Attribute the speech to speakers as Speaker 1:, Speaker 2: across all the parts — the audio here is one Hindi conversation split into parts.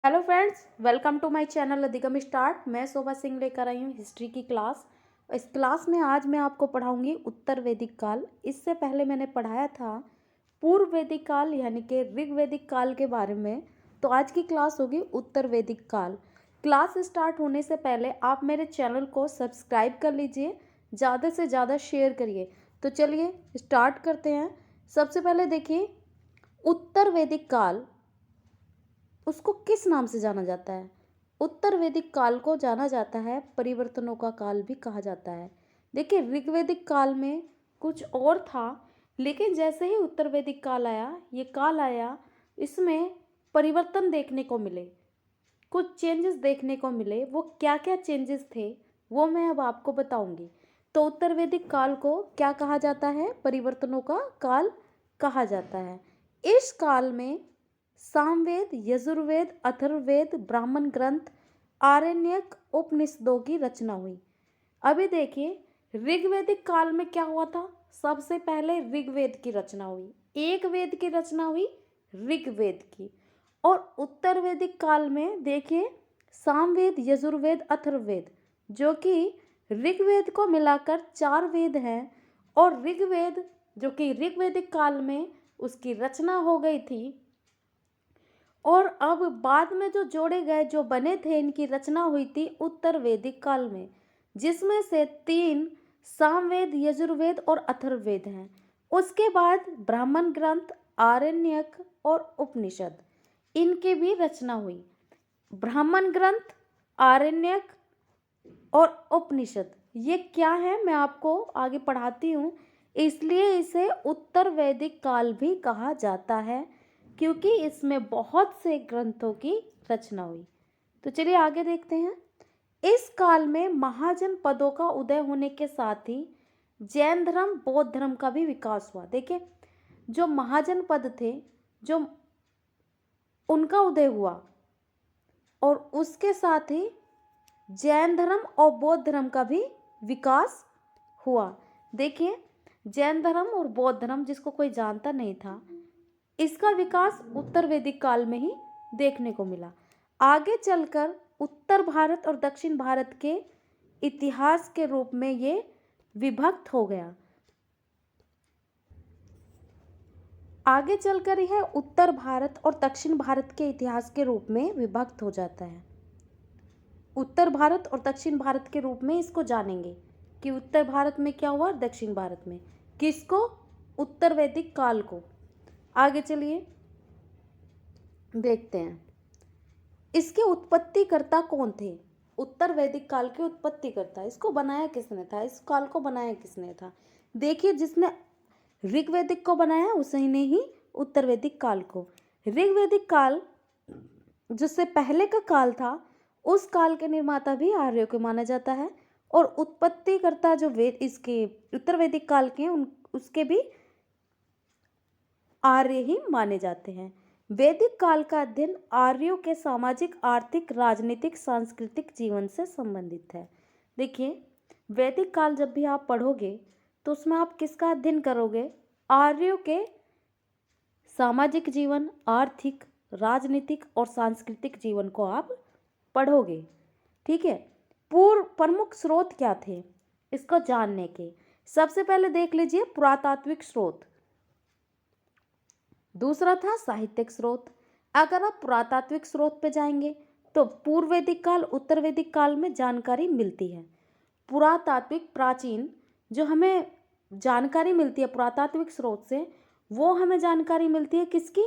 Speaker 1: Hello friends, welcome to my channel अधिगम स्टार्ट। मैं शोभा सिंह लेकर आई हूँ हिस्ट्री की क्लास। इस क्लास में आज मैं आपको पढ़ाऊंगी उत्तर वैदिक काल। इससे पहले मैंने पढ़ाया था पूर्व वैदिक काल यानी कि ऋग वैदिक काल के बारे में। तो आज की क्लास होगी उत्तर वैदिक काल। क्लास स्टार्ट होने से पहले आप मेरे चैनल को सब्सक्राइब कर लीजिए, ज़्यादा से ज़्यादा शेयर करिए। तो चलिए स्टार्ट करते हैं। सबसे पहले देखिए, उत्तर वैदिक काल उसको किस नाम से जाना जाता है। उत्तर वैदिक काल को जाना जाता है परिवर्तनों का काल भी कहा जाता है। देखिए, ऋग्वैदिक काल में कुछ और था, लेकिन जैसे ही उत्तर वैदिक काल आया, ये काल आया, इसमें परिवर्तन देखने को मिले, कुछ चेंजेस देखने को मिले। वो क्या क्या चेंजेस थे वो मैं अब आपको बताऊंगी। तो उत्तर वैदिक काल को क्या कहा जाता है? परिवर्तनों का काल कहा जाता है। इस काल में सामवेद, यजुर्वेद, अथर्ववेद, ब्राह्मण ग्रंथ, आरण्यक, उपनिषदों की रचना हुई। अभी देखिए, ऋग्वैदिक काल में क्या हुआ था? सबसे पहले ऋग्वेद की रचना हुई, एक वेद की रचना हुई ऋग्वेद की। और उत्तर वैदिक काल में देखिए, सामवेद, यजुर्वेद, अथर्ववेद, जो कि ऋग्वेद को मिलाकर 4 वेद हैं। और ऋग्वेद जो कि ऋग्वैदिक काल में उसकी रचना हो गई थी, और अब बाद में जो जोड़े गए, जो बने थे, इनकी रचना हुई थी उत्तर वैदिक काल में, जिसमें से 3 सामवेद, यजुर्वेद और अथर्ववेद हैं। उसके बाद ब्राह्मण ग्रंथ, आरण्यक और उपनिषद, इनकी भी रचना हुई। ब्राह्मण ग्रंथ, आरण्यक और उपनिषद ये क्या है मैं आपको आगे पढ़ाती हूँ। इसलिए इसे उत्तर वैदिक काल भी कहा जाता है, क्योंकि इसमें बहुत से ग्रंथों की रचना हुई। तो चलिए आगे देखते हैं। इस काल में महाजन पदों का उदय होने के साथ ही जैन धर्म, बौद्ध धर्म का भी विकास हुआ। देखिए, जो महाजन पद थे, जो उनका उदय हुआ, और उसके साथ ही जैन धर्म और बौद्ध धर्म का भी विकास हुआ। देखिए, जैन धर्म और बौद्ध धर्म, जिसको कोई जानता नहीं था, इसका विकास उत्तर वैदिक काल में ही देखने को मिला। आगे चलकर उत्तर भारत और दक्षिण भारत के इतिहास के रूप में ये विभक्त हो गया। आगे चलकर यह उत्तर भारत और दक्षिण भारत के इतिहास के रूप में विभक्त हो जाता है। उत्तर भारत और दक्षिण भारत के रूप में इसको जानेंगे कि उत्तर भारत में क्या हुआ, दक्षिण भारत में। किसको? उत्तर वैदिक काल को। आगे चलिए देखते हैं, इसके उत्पत्तिकर्ता कौन थे? उत्तर वैदिक काल के उत्पत्तिकर्ता, इसको बनाया किसने था, इस काल को बनाया किसने था? देखिए, जिसने ऋग्वैदिक को बनाया उसे ने ही उत्तर वैदिक काल को। ऋग्वैदिक काल जिससे पहले का काल था, उस काल के निर्माता भी आर्यों को माना जाता है। और उत्पत्तिकर्ता जो वेद इसके उत्तर वैदिक काल के हैं, उसके भी आर्य ही माने जाते हैं। वैदिक काल का अध्ययन आर्यों के सामाजिक, आर्थिक, राजनीतिक, सांस्कृतिक जीवन से संबंधित है। देखिए, वैदिक काल जब भी आप पढ़ोगे तो उसमें आप किसका अध्ययन करोगे? आर्यों के सामाजिक जीवन, आर्थिक, राजनीतिक और सांस्कृतिक जीवन को आप पढ़ोगे। ठीक है। पूर्व प्रमुख स्रोत क्या थे इसको जानने के? सबसे पहले देख लीजिए पुरातात्विक स्रोत, दूसरा था साहित्यिक स्रोत। अगर आप पुरातात्विक स्रोत पे जाएंगे तो पूर्व वैदिक काल, उत्तर वैदिक काल में जानकारी मिलती है। पुरातात्विक, प्राचीन जो हमें जानकारी मिलती है पुरातात्विक स्रोत से, वो हमें जानकारी मिलती है किसकी?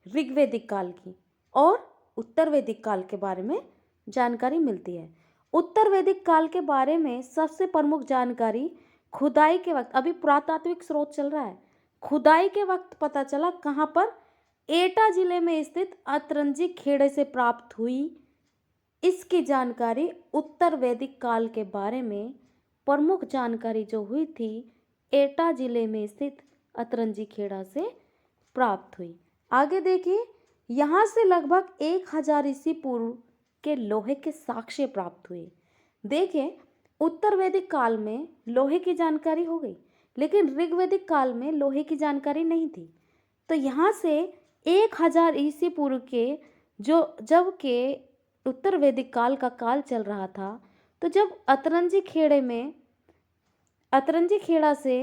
Speaker 1: ऋग्वैदिक काल की। और उत्तर वैदिक काल के बारे में जानकारी मिलती है। उत्तर वैदिक काल के बारे में सबसे प्रमुख जानकारी खुदाई के वक्त, अभी पुरातात्विक स्रोत चल रहा है, खुदाई के वक्त पता चला, कहाँ पर? एटा जिले में स्थित अतरंजी खेड़े से प्राप्त हुई। इसकी जानकारी उत्तर वैदिक काल के बारे में प्रमुख जानकारी जो हुई थी, एटा जिले में स्थित अतरंजी खेड़ा से प्राप्त हुई। आगे देखिए, यहाँ से लगभग 1000 ईसा पूर्व के लोहे के साक्ष्य प्राप्त हुए। देखिए, उत्तर वैदिक काल में लोहे की जानकारी हो गई, लेकिन ऋग्वैदिक काल में लोहे की जानकारी नहीं थी। तो यहाँ से 1000 ईसा पूर्व के जब के उत्तर वैदिक काल का काल चल रहा था, तो जब अतरंजी खेड़ा से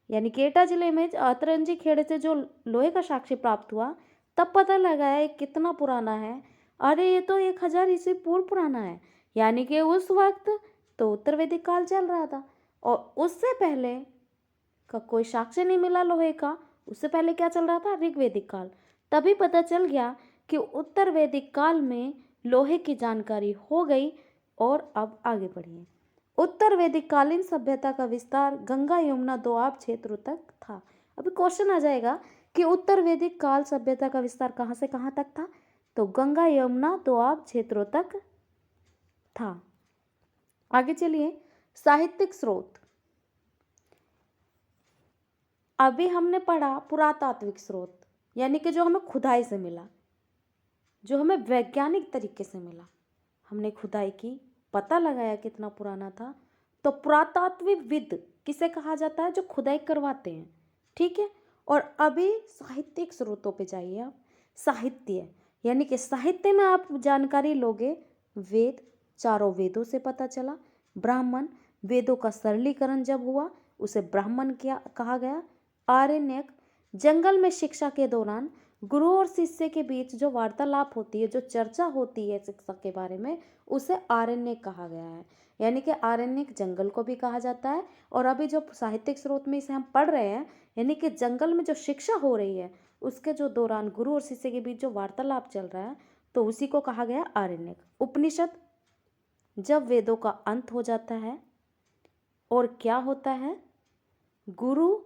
Speaker 1: यानी कि एटा जिले में अतरंजी खेड़े से जो लोहे का साक्ष्य प्राप्त हुआ, तब पता लगा है कितना पुराना है। अरे ये तो 1000 ईस्वी पूर्व पुराना है, यानी कि उस वक्त तो उत्तर वैदिक काल चल रहा था और उससे पहले का कोई साक्ष्य नहीं मिला लोहे का। उससे पहले क्या चल रहा था? ऋग्वैदिक काल। तभी पता चल गया कि उत्तर वैदिक काल में लोहे की जानकारी हो गई। और अब आगे बढ़िए। उत्तर वैदिक कालीन सभ्यता का विस्तार गंगा यमुना दोआब क्षेत्रों तक था। अभी क्वेश्चन आ जाएगा कि उत्तर वैदिक काल सभ्यता का विस्तार कहाँ से कहाँ तक था? तो गंगा यमुना दोआब क्षेत्रों तक था। आगे चलिए, साहित्यिक स्रोत। अभी हमने पढ़ा पुरातात्विक स्रोत, यानी कि जो हमें खुदाई से मिला, जो हमें वैज्ञानिक तरीके से मिला। हमने खुदाई की, पता लगाया कितना पुराना था। तो पुरातात्विकविद किसे कहा जाता है? जो खुदाई करवाते हैं, ठीक है। और अभी साहित्यिक स्रोतों पे जाइए आप। साहित्य यानी कि साहित्य में आप जानकारी लोगे। वेद, चारों वेदों से पता चला। ब्राह्मण, वेदों का सरलीकरण जब हुआ उसे ब्राह्मण क्या कहा गया। आरण्यक, जंगल में शिक्षा के दौरान गुरु और शिष्य के बीच जो वार्तालाप होती है, जो चर्चा होती है शिक्षा के बारे में, उसे आरण्यक कहा गया है। यानी कि आरण्यक जंगल को भी कहा जाता है। और अभी जो साहित्यिक स्रोत में इसे हम पढ़ रहे हैं, यानी कि जंगल में जो शिक्षा हो रही है उसके जो दौरान गुरु और शिष्य के बीच जो वार्तालाप चल रहा है, तो उसी को कहा गया आरण्यक। उपनिषद, जब वेदों का अंत हो जाता है और क्या होता है, गुरु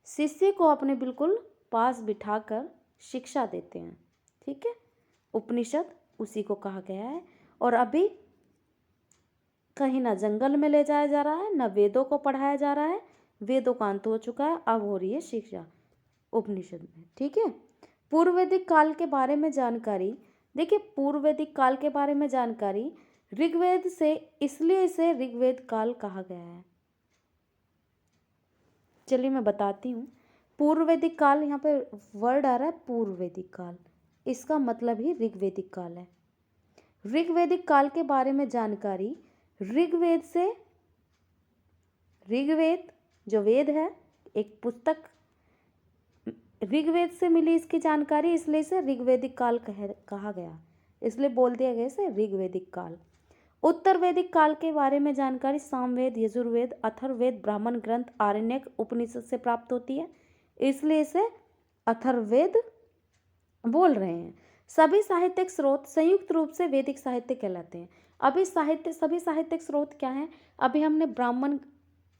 Speaker 1: शिष्य को अपने बिल्कुल पास बिठाकर शिक्षा देते हैं, ठीक है। उपनिषद उसी को कहा गया है। और अभी कहीं ना जंगल में ले जाया जा रहा है, ना वेदों को पढ़ाया जा रहा है। वेदों का अंत हो चुका है, अब हो रही है शिक्षा उपनिषद में, ठीक है। पूर्व वैदिक काल के बारे में जानकारी। देखिए, पूर्व वैदिक काल के बारे में जानकारी ऋग्वेद से, इसलिए इसे ऋग्वेद काल कहा गया है। चलिए मैं बताती हूँ। पूर्व वैदिक काल, यहाँ पे वर्ड आ रहा है पूर्व वैदिक काल, इसका मतलब ही ऋग्वैदिक काल है। ऋग्वैदिक काल के बारे में जानकारी ऋग्वेद से, ऋग्वेद जो वेद है, एक पुस्तक, ऋग्वेद से मिली इसकी जानकारी, इसलिए इसे ऋग्वैदिक काल कहा गया, इसलिए बोल दिया गया इसे ऋग्वैदिक काल। उत्तर वैदिक काल के बारे में जानकारी सामवेद, यजुर्वेद, अथर्ववेद, ब्राह्मण ग्रंथ, आरण्यक, उपनिषद से प्राप्त होती है, इसलिए इसे अथर्ववेद बोल रहे हैं। सभी साहित्यिक स्रोत संयुक्त रूप से वैदिक साहित्य कहलाते हैं। अभी सभी साहित्यिक स्रोत क्या हैं? अभी हमने ब्राह्मण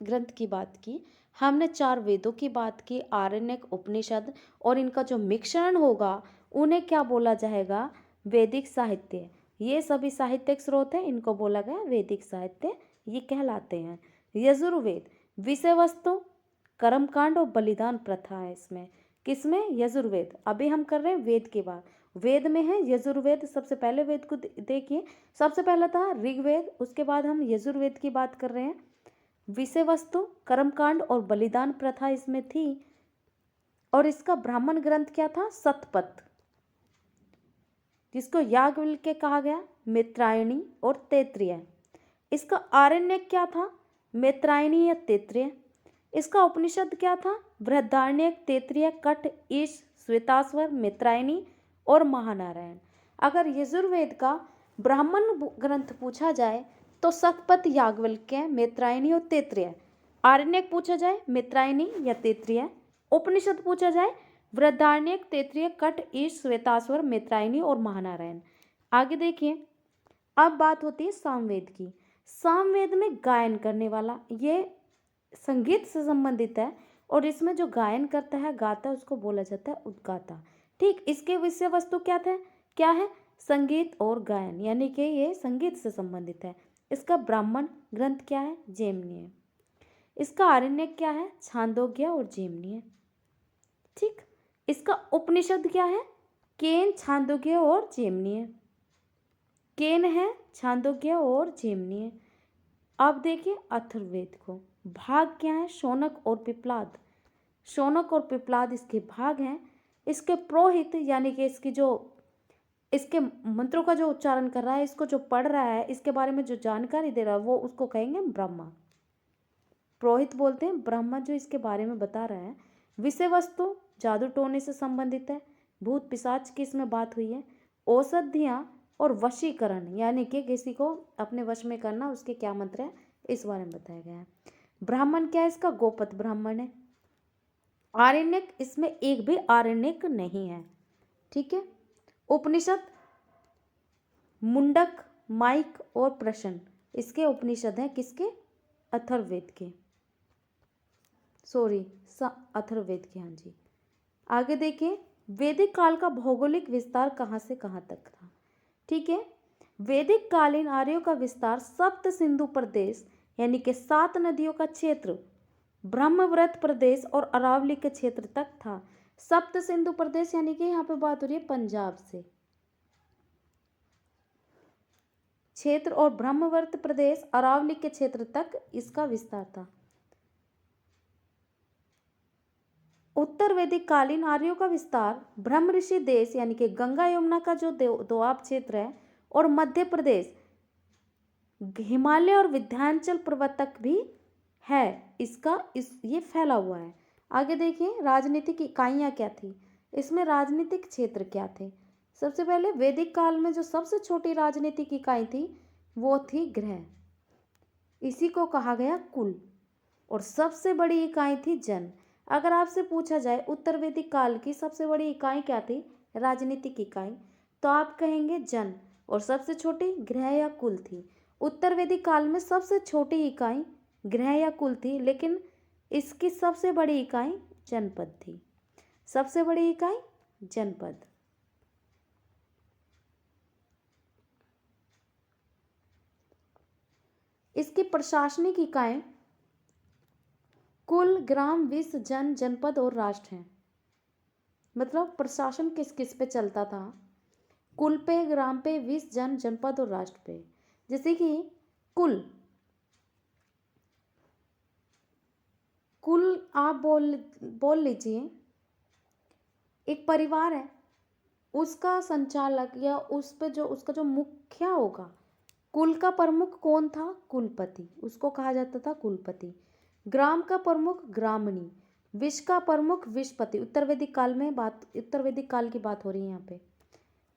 Speaker 1: ग्रंथ की बात की, हमने 4 वेदों की बात की, आरण्यक, उपनिषद, और इनका जो मिश्रण होगा उन्हें क्या बोला जाएगा? वैदिक साहित्य। ये सभी साहित्यिक स्रोत हैं, इनको बोला गया वैदिक साहित्य, ये कहलाते हैं। यजुर्वेद, विषय वस्तु, कर्मकांड और बलिदान प्रथा है इसमें। किसमें? यजुर्वेद। अभी हम कर रहे हैं वेद की बात। वेद में है यजुर्वेद। सबसे पहले वेद को देखिए, सबसे पहला था ऋग्वेद, उसके बाद हम यजुर्वेद की बात कर रहे हैं। विषय वस्तु, कर्मकांड और बलिदान प्रथा इसमें थी। और इसका ब्राह्मण ग्रंथ क्या था? शतपथ, जिसको याज्ञवल्क्य कहा गया, मित्रायणी और तैत्तिरीय। इसका आरण्यक क्या था? मैत्रायणी या तैत्तिरीय। इसका उपनिषद क्या था? बृहदारण्यक, तैत्तिरीय, कठ, ईश, श्वेताश्वर, मैत्रायणी और महानारायण। अगर यजुर्वेद का ब्राह्मण ग्रंथ पूछा जाए तो शतपथ, याज्ञवल्क्य, मैत्रायणी और तैत्तिरीय। आरण्यक पूछा जाए मैत्रायणी या तैत्तिरीय। उपनिषद पूछा जाए बृहदारण्यक, तैत्तिरीय, कठ, ईश, श्वेताश्वर, मैत्रायणी और महानारायण। आगे देखिए, अब बात होती है सामवेद की। सामवेद में गायन करने वाला, ये संगीत से संबंधित है, और इसमें जो गायन करता है, गाता है, उसको बोला जाता है उद्गाता, ठीक। इसके विषय वस्तु क्या है? संगीत और गायन, यानी कि ये संगीत से संबंधित है। इसका ब्राह्मण ग्रंथ क्या है? जेमनीय। इसका आरण्यक क्या है? छांदोग्य और जेमनीय, ठीक। इसका उपनिषद क्या है? केन, छांदोग्य और जेमनीय। केन है, छांदोग्य और जेमनीय। अब देखिए अथर्ववेद को, भाग क्या है? शौनक और पिप्लाद। शौनक और पिप्लाद इसके भाग हैं। इसके पुरोहित, यानी कि इसकी जो इसके मंत्रों का जो उच्चारण कर रहा है, इसको जो पढ़ रहा है, इसके बारे में जो जानकारी दे रहा है, वो उसको कहेंगे ब्रह्मा। पुरोहित बोलते हैं ब्रह्मा जो इसके बारे में बता रहा है। विषय वस्तु जादू टोने से संबंधित है। भूत पिशाच की इसमें बात हुई है। औषधियाँ और वशीकरण यानी कि किसी को अपने वश में करना, उसके क्या मंत्र है, इस बारे में बताया गया है। ब्राह्मण क्या है इसका, गोपत ब्राह्मण है। आरण्यक, इसमें एक भी आरण्यक नहीं है। ठीक है। उपनिषद मुंडक, माइक और प्रश्न, इसके उपनिषद हैं किसके, अथर्ववेद के, सॉरी अथर्ववेद के। हाँ जी। आगे देखिए, वैदिक काल का भौगोलिक विस्तार कहाँ से कहाँ तक था। ठीक है। वैदिक कालीन आर्यों का विस्तार सप्त सिंधु प्रदेश यानी कि 7 नदियों का क्षेत्र, ब्रह्मव्रत प्रदेश और अरावली के क्षेत्र तक था। सप्त सिंधु प्रदेश यानी कि यहाँ पे बात हो रही है पंजाब से क्षेत्र, और ब्रह्मव्रत प्रदेश अरावली के क्षेत्र तक इसका विस्तार था। उत्तर वैदिक कालीन आर्यों का विस्तार ब्रह्म ऋषि देश यानी कि गंगा यमुना का जो दोआब क्षेत्र है और मध्य प्रदेश, हिमालय और विंध्याचल पर्वत तक भी है, ये फैला हुआ है। आगे देखिए, राजनीतिक इकाइयाँ क्या थी, इसमें राजनीतिक क्षेत्र क्या थे। सबसे पहले वैदिक काल में जो सबसे छोटी राजनीतिक इकाई थी वो थी गृह, इसी को कहा गया कुल, और सबसे बड़ी इकाई थी जन। अगर आपसे पूछा जाए उत्तर वैदिक काल की सबसे बड़ी इकाई क्या थी, राजनीतिक इकाई, तो आप कहेंगे जन, और सबसे छोटी गृह या कुल थी। उत्तर वैदिक काल में सबसे छोटी इकाई गृह या कुल थी, लेकिन इसकी सबसे बड़ी इकाई जनपद थी। सबसे बड़ी इकाई जनपद। इसकी प्रशासनिक इकाई कुल, ग्राम, विश्व, जन, जनपद और राष्ट्र हैं। मतलब प्रशासन किस किस पे चलता था, कुल पे, ग्राम पे, विश्व, जन, जनपद और राष्ट्र पे। जैसे कि कुल आप बोल लीजिए, एक परिवार है, उसका संचालक या उस पे जो उसका जो मुखिया होगा, कुल का प्रमुख कौन था, कुलपति, उसको कहा जाता था कुलपति। ग्राम का प्रमुख ग्रामणी, विश्व का प्रमुख विश्वपति। उत्तर वैदिक काल की बात हो रही है यहाँ पे।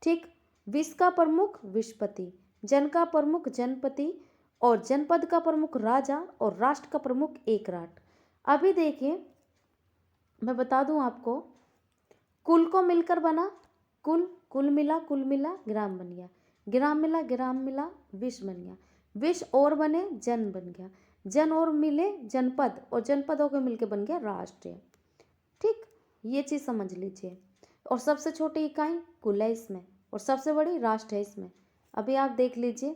Speaker 1: ठीक। विश्व का प्रमुख विश्वपति, जन का प्रमुख जनपति, और जनपद का प्रमुख राजा, और राष्ट्र का प्रमुख एक राट। अभी देखिए, मैं बता दूं आपको, कुल को मिलकर बना कुल मिला ग्राम बन गया, ग्राम मिला विश्व बन गया, विश्व और बने जन बन गया, जन और मिले जनपद, और जनपदों के मिलके बन गया राष्ट्र। ठीक, ये चीज़ समझ लीजिए। और सबसे छोटी इकाई कुल है इसमें, और सबसे बड़ी राष्ट्र है इसमें। अभी आप देख लीजिए,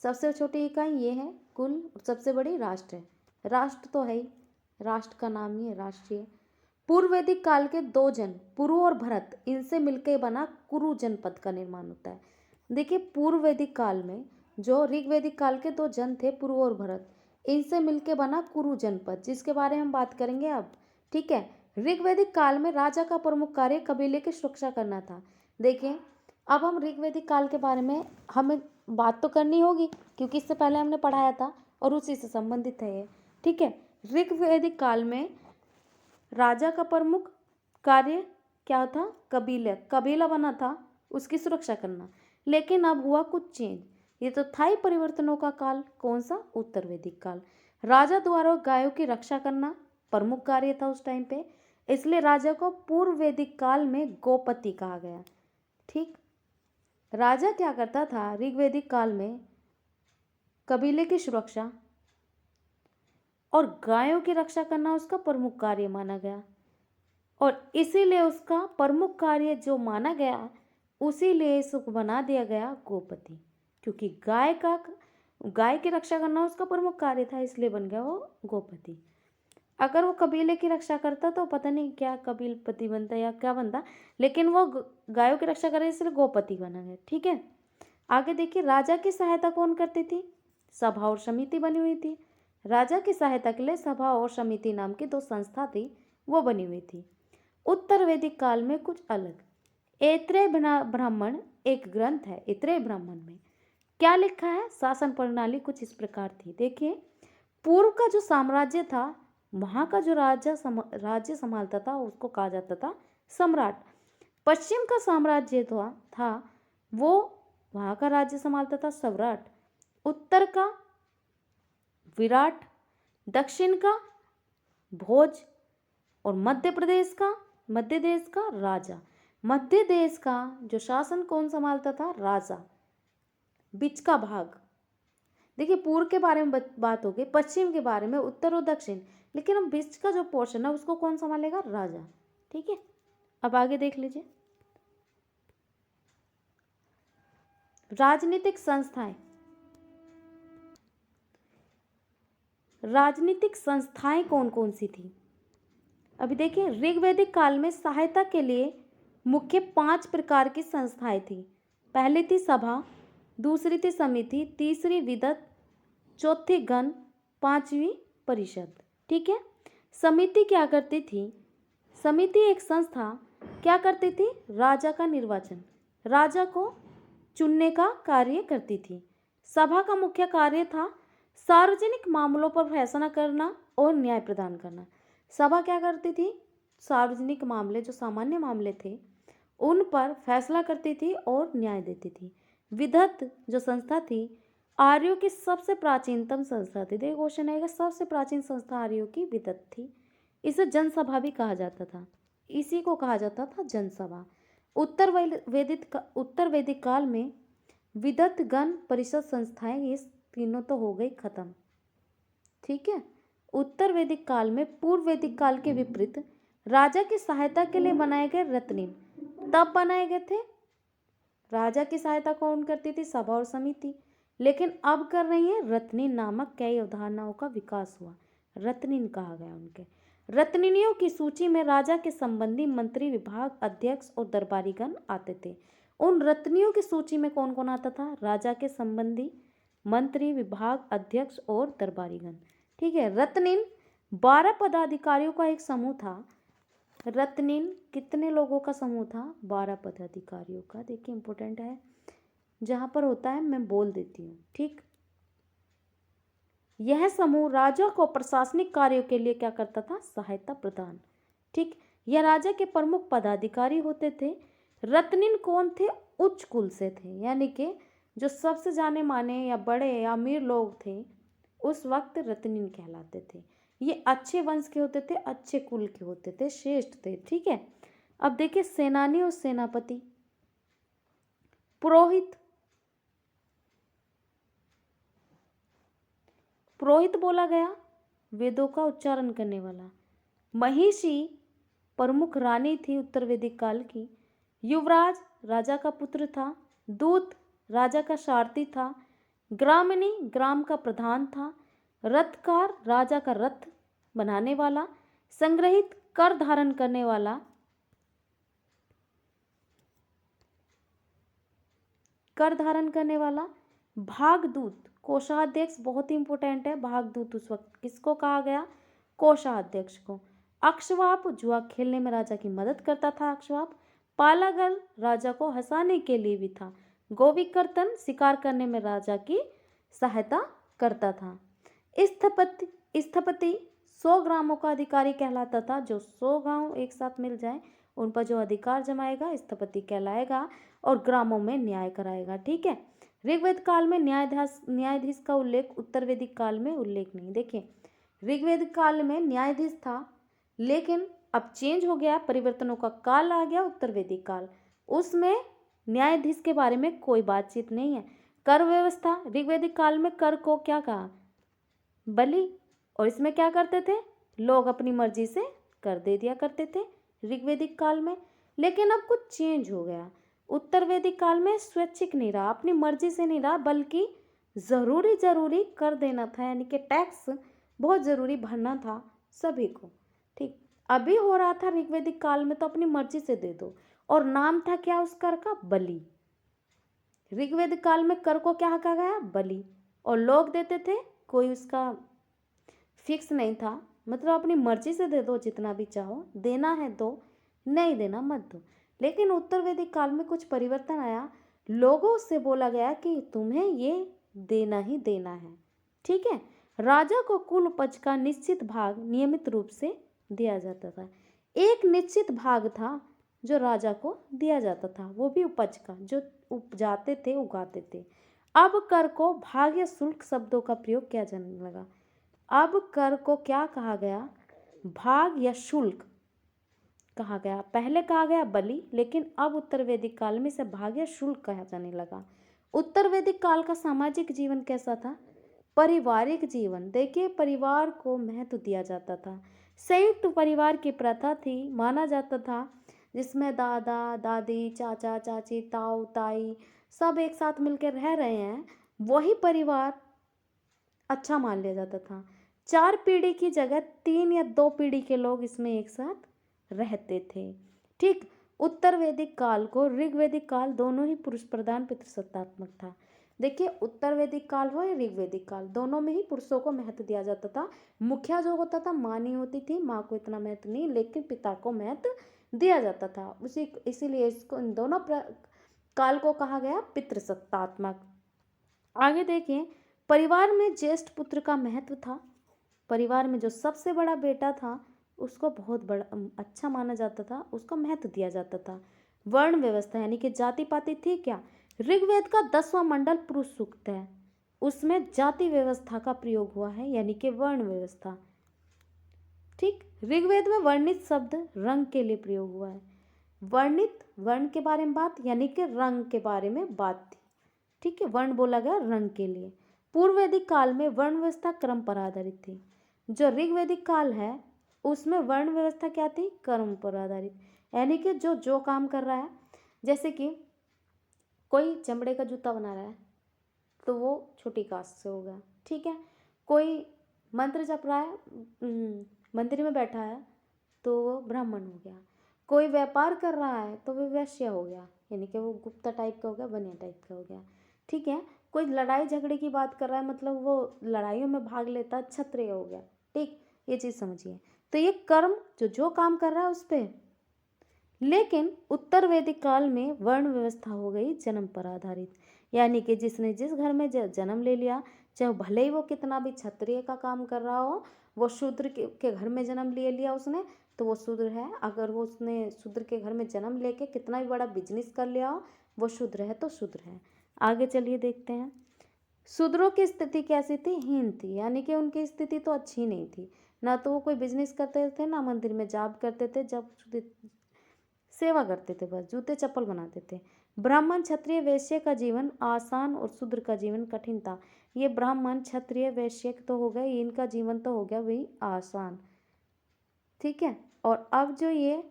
Speaker 1: सबसे छोटी इकाई ये है कुल, और सबसे बड़ी राष्ट्र है। राष्ट्र तो है ही, राष्ट्र का नाम ही है राष्ट्रीय। पूर्व वैदिक काल के 2 जन, पुरु और भरत, इनसे मिलकर बना कुरु जनपद का निर्माण होता है। देखिए, पूर्व वैदिक काल में जो ऋग्वैदिक काल के 2 जन थे, पुरु और भरत, इनसे मिलकर बना कुरु जनपद, जिसके बारे में हम बात करेंगे अब। ठीक है। ऋग्वैदिक काल में राजा का प्रमुख कार्य कबीले की सुरक्षा करना था। देखिए, अब हम ऋग्वैदिक काल के बारे में हमें बात तो करनी होगी, क्योंकि इससे पहले हमने पढ़ाया था और उसी से संबंधित है ये। ठीक है। ऋग्वैदिक काल में राजा का प्रमुख कार्य क्या था, कबीला बना था, उसकी सुरक्षा करना। लेकिन अब हुआ कुछ चेंज, ये तो था ही परिवर्तनों का काल। कौन सा, उत्तर वैदिक काल। राजा द्वारा गायों की रक्षा करना प्रमुख कार्य था उस टाइम पे, इसलिए राजा को पूर्व वैदिक काल में गोपति कहा गया। ठीक। राजा क्या करता था ऋग्वैदिक काल में, कबीले की सुरक्षा और गायों की रक्षा करना उसका प्रमुख कार्य माना गया, और इसीलिए उसका प्रमुख कार्य जो माना गया, उसीलिए इसको बना दिया गया गोपति, क्योंकि गाय की रक्षा करना उसका प्रमुख कार्य था, इसलिए बन गया वो गोपति। अगर वो कबीले की रक्षा करता तो पता नहीं क्या कबीलपति बनता या क्या बनता, लेकिन वो गायों की रक्षा करे इसलिए गोपति बना गया। ठीक है। आगे देखिए, राजा की सहायता कौन करती थी, सभा और समिति बनी हुई थी। राजा की सहायता के लिए सभा और समिति नाम की 2 संस्था थी, वो बनी हुई थी। उत्तर वैदिक काल में कुछ अलग, ऐत्रेय ब्राह्मण एक ग्रंथ है इतरे ब्राह्मण में। क्या लिखा है? शासन प्रणाली कुछ इस प्रकार थी। देखिए, पूर्व का जो साम्राज्य था, वहाँ का जो राज्य संभालता था उसको कहा जाता था सम्राट। पश्चिम का साम्राज्य था वो वहाँ का राज्य संभालता था सम्राट। उत्तर का विराट, दक्षिण का भोज और मध्य देश का राजा। मध्य देश का जो शासन कौन संभालता था? राजा। बीच का भाग, देखिए पूर्व के बारे में बात हो गई, पश्चिम के बारे में, उत्तर और दक्षिण, लेकिन अब बीच का जो पोर्शन है उसको कौन संभालेगा? राजा। ठीक है, अब आगे देख लीजिए। राजनीतिक संस्थाएं कौन कौन सी थी? अभी देखिए, ऋग्वैदिक काल में सहायता के लिए मुख्य 5 प्रकार की संस्थाएं थी। पहली थी सभा, दूसरी थी समिति, तीसरी विदत, चौथी गण, पांचवी परिषद। ठीक है, समिति क्या करती थी? समिति एक संस्था क्या करती थी? राजा का निर्वाचन, राजा को चुनने का कार्य करती थी। सभा का मुख्य कार्य था सार्वजनिक मामलों पर फैसला करना और न्याय प्रदान करना। सभा क्या करती थी? सार्वजनिक मामले, जो सामान्य मामले थे, उन पर फैसला करती थी और न्याय देती थी। विदत जो संस्था थी, आर्यों की सबसे प्राचीनतम संस्था थी। देखो क्वेश्चन आएगा, सबसे प्राचीन संस्था आर्यों की विदत थी। इसे जनसभा भी कहा जाता था, इसी को कहा जाता था जनसभा। उत्तर वैदिक काल में विदत, गण, परिषद संस्थाएं, ये तीनों तो हो गई खत्म। ठीक है, उत्तर वैदिक काल में पूर्व वैदिक काल के विपरीत राजा की सहायता के लिए बनाए गए रत्निन तब बनाए गए थे। राजा की सहायता कौन करती थी? सभा और समिति। लेकिन अब कर रही है रत्निन नामक कई अवधारणाओं का विकास हुआ, रत्निन कहा गया उनके। रत्निनियों की सूची में राजा के संबंधी मंत्री, विभाग, अध्यक्ष और दरबारीगण आते थे। उन रत्नियों की सूची में कौन कौन आता था? राजा के संबंधी, मंत्री, विभाग, अध्यक्ष और दरबारीगण। ठीक है, रत्निन 12 पदाधिकारियों का एक समूह था। रत्निन कितने लोगों का समूह था? 12 पदाधिकारियों का। देखिए इंपॉर्टेंट है, जहां पर होता है मैं बोल देती हूँ। ठीक, यह समूह राजा को प्रशासनिक कार्यों के लिए क्या करता था? सहायता प्रदान। ठीक, यह राजा के प्रमुख पदाधिकारी होते थे। रत्निन कौन थे? उच्च कुल से थे, यानी कि जो सबसे जाने माने या बड़े या अमीर लोग थे उस वक्त रत्निन कहलाते थे। ये अच्छे वंश के होते थे, अच्छे कुल के होते थे, श्रेष्ठ थे। ठीक है, अब देखिए सेनानी और सेनापति। पुरोहित, पुरोहित बोला गया वेदों का उच्चारण करने वाला। महिषी प्रमुख रानी थी उत्तर वैदिक काल की। युवराज राजा का पुत्र था। दूत राजा का सारथी था। ग्रामणी ग्राम का प्रधान था। रथकार राजा का रथ बनाने वाला। संग्रहित कर धारण करने वाला, कर धारण करने वाला। भागदूत कोषाध्यक्ष, बहुत ही इंपॉर्टेंट है। भागदूत उस वक्त किसको कहा गया? कोषाध्यक्ष को। अक्षवाप जुआ खेलने में राजा की मदद करता था। अक्षवाप पालागल राजा को हंसाने के लिए भी था। गोविकर्तन शिकार करने में राजा की सहायता करता था। स्थपति 100 ग्रामों का अधिकारी कहलाता था। जो 100 गांव एक साथ मिल जाए उन पर जो अधिकार जमाएगा स्थपति कहलाएगा और ग्रामों में न्याय कराएगा। ठीक है, ऋग्वेद काल में न्यायाधीश का उल्लेख, उत्तर वैदिक काल में उल्लेख नहीं। देखिए ऋग्वेद काल में न्यायाधीश था, लेकिन अब चेंज हो गया, परिवर्तनों का काल आ गया उत्तर वैदिक काल, उसमें न्यायाधीश के बारे में कोई बातचीत नहीं है। कर व्यवस्था, ऋग्वेदिक काल में कर को क्या कहा? बलि, और इसमें क्या करते थे? लोग अपनी मर्जी से कर दे दिया करते थे ऋग्वेदिक काल में। लेकिन अब कुछ चेंज हो गया, उत्तर वैदिक काल में स्वैच्छिक नहीं रहा, अपनी मर्जी से नहीं रहा, बल्कि जरूरी कर देना था, यानी कि टैक्स बहुत जरूरी भरना था सभी को। ठीक, अभी हो रहा था ऋग्वेदिक काल में तो अपनी मर्जी से दे दो, और नाम था क्या उस कर का? बलि। ऋग्वेदिक काल में कर को क्या कहा गया? बलि, और लोग देते थे, कोई उसका फिक्स नहीं था, मतलब अपनी मर्जी से दे दो, जितना भी चाहो, देना है दो, नहीं देना मत दो। लेकिन उत्तर वैदिक काल में कुछ परिवर्तन आया, लोगों से बोला गया कि तुम्हें ये देना ही देना है। ठीक है। राजा को कुल उपज का निश्चित भाग नियमित रूप से दिया जाता था। एक निश्चित भाग था जो राजा को दिया जाता था, वो भी उपज का, जो उपजाते थे, उगाते थे। अब कर को भाग या शुल्क शब्दों का प्रयोग किया जाने लगा। अब कर को क्या कहा गया? भाग या शुल्क कहा गया। पहले कहा गया बलि, लेकिन अब उत्तर वैदिक काल में इसे भाग या शुल्क कहा जाने लगा। उत्तर वैदिक काल का सामाजिक जीवन कैसा था? पारिवारिक जीवन। देखिए, परिवार को महत्व दिया जाता था। संयुक्त परिवार की प्रथा थी, माना जाता था, जिसमें दादा दादी, चाचा चाची, ताऊ ताई सब एक साथ मिलकर रह रहे हैं, वही परिवार अच्छा मान लिया जाता था। 4 पीढ़ी की जगह 3 या 2 पीढ़ी के लोग इसमें एक साथ रहते थे। ठीक। उत्तर वैदिक काल को ऋग्वैदिक काल दोनों ही पुरुष प्रधान पितृसत्तात्मक था। देखिए, उत्तर वैदिक काल हो या ऋग्वैदिक काल, दोनों में ही पुरुषों को महत्व दिया जाता था। मुखिया जो होता था माँ नहीं होती थी, माँ को इतना महत्व नहीं, लेकिन पिता को महत्व दिया जाता था। इसीलिए इसको इन दोनों काल को कहा गया पितृसत्तात्मक। आगे देखिए, परिवार में ज्येष्ठ पुत्र का महत्व था। परिवार में जो सबसे बड़ा बेटा था उसको बहुत बड़ा अच्छा माना जाता था, उसको महत्व दिया जाता था। वर्ण व्यवस्था यानी कि जाति पाति थी क्या? ऋग्वेद का 10वां मंडल पुरुष सूक्त है, उसमें जाति व्यवस्था का प्रयोग हुआ है, यानी कि वर्ण व्यवस्था। ठीक। ऋग्वेद में वर्णित शब्द रंग के लिए प्रयोग हुआ है। वर्णित वर्ण के बारे में बात, यानी कि रंग के बारे में बात थी। ठीक है। वर्ण बोला गया रंग के लिए। पूर्व वैदिक काल में वर्ण व्यवस्था क्रम पर आधारित थी। जो ऋग्वैदिक काल है उसमें वर्ण व्यवस्था क्या थी? कर्म पर आधारित, यानी कि जो काम कर रहा है, जैसे कि कोई चमड़े का जूता बना रहा है तो वो छोटी कास्ट से होगा। ठीक है। कोई मंत्र जप रहा है, मंदिर में बैठा है, तो वो ब्राह्मण हो गया। कोई व्यापार कर रहा है तो वो वैश्य हो गया, यानी कि वो गुप्ता टाइप का हो गया, बनिया टाइप का हो गया। ठीक है। कोई लड़ाई झगड़े की बात कर रहा है, मतलब वो लड़ाइयों में भाग लेता है, क्षत्रिय हो गया। ठीक। ये चीज़ समझिए। तो ये कर्म जो काम कर रहा है उस पर। लेकिन उत्तर वैदिक काल में वर्ण व्यवस्था हो गई जन्म पर आधारित, यानी कि जिसने जिस घर में जन्म ले लिया, चाहे भले ही वो कितना भी क्षत्रिय का काम कर रहा हो, वो शूद्र के घर में जन्म ले लिया उसने तो वो शूद्र है। अगर वो उसने शूद्र के घर में जन्म लेके कितना भी बड़ा बिजनेस कर लिया हो, वो शूद्र है तो शूद्र है। आगे चलिए देखते हैं। शूद्रों की स्थिति कैसी थी? हीन थी, यानी कि उनकी स्थिति तो अच्छी नहीं थी। ना तो वो कोई बिजनेस करते थे, ना मंदिर में जाप करते थे, जब सेवा करते थे, बस जूते चप्पल बनाते थे। ब्राह्मण क्षत्रिय वैश्य का जीवन आसान और शूद्र का जीवन कठिन था। ये ब्राह्मण क्षत्रिय वैश्य तो हो गए, इनका जीवन तो हो गया वही आसान। ठीक है। और अब जो ये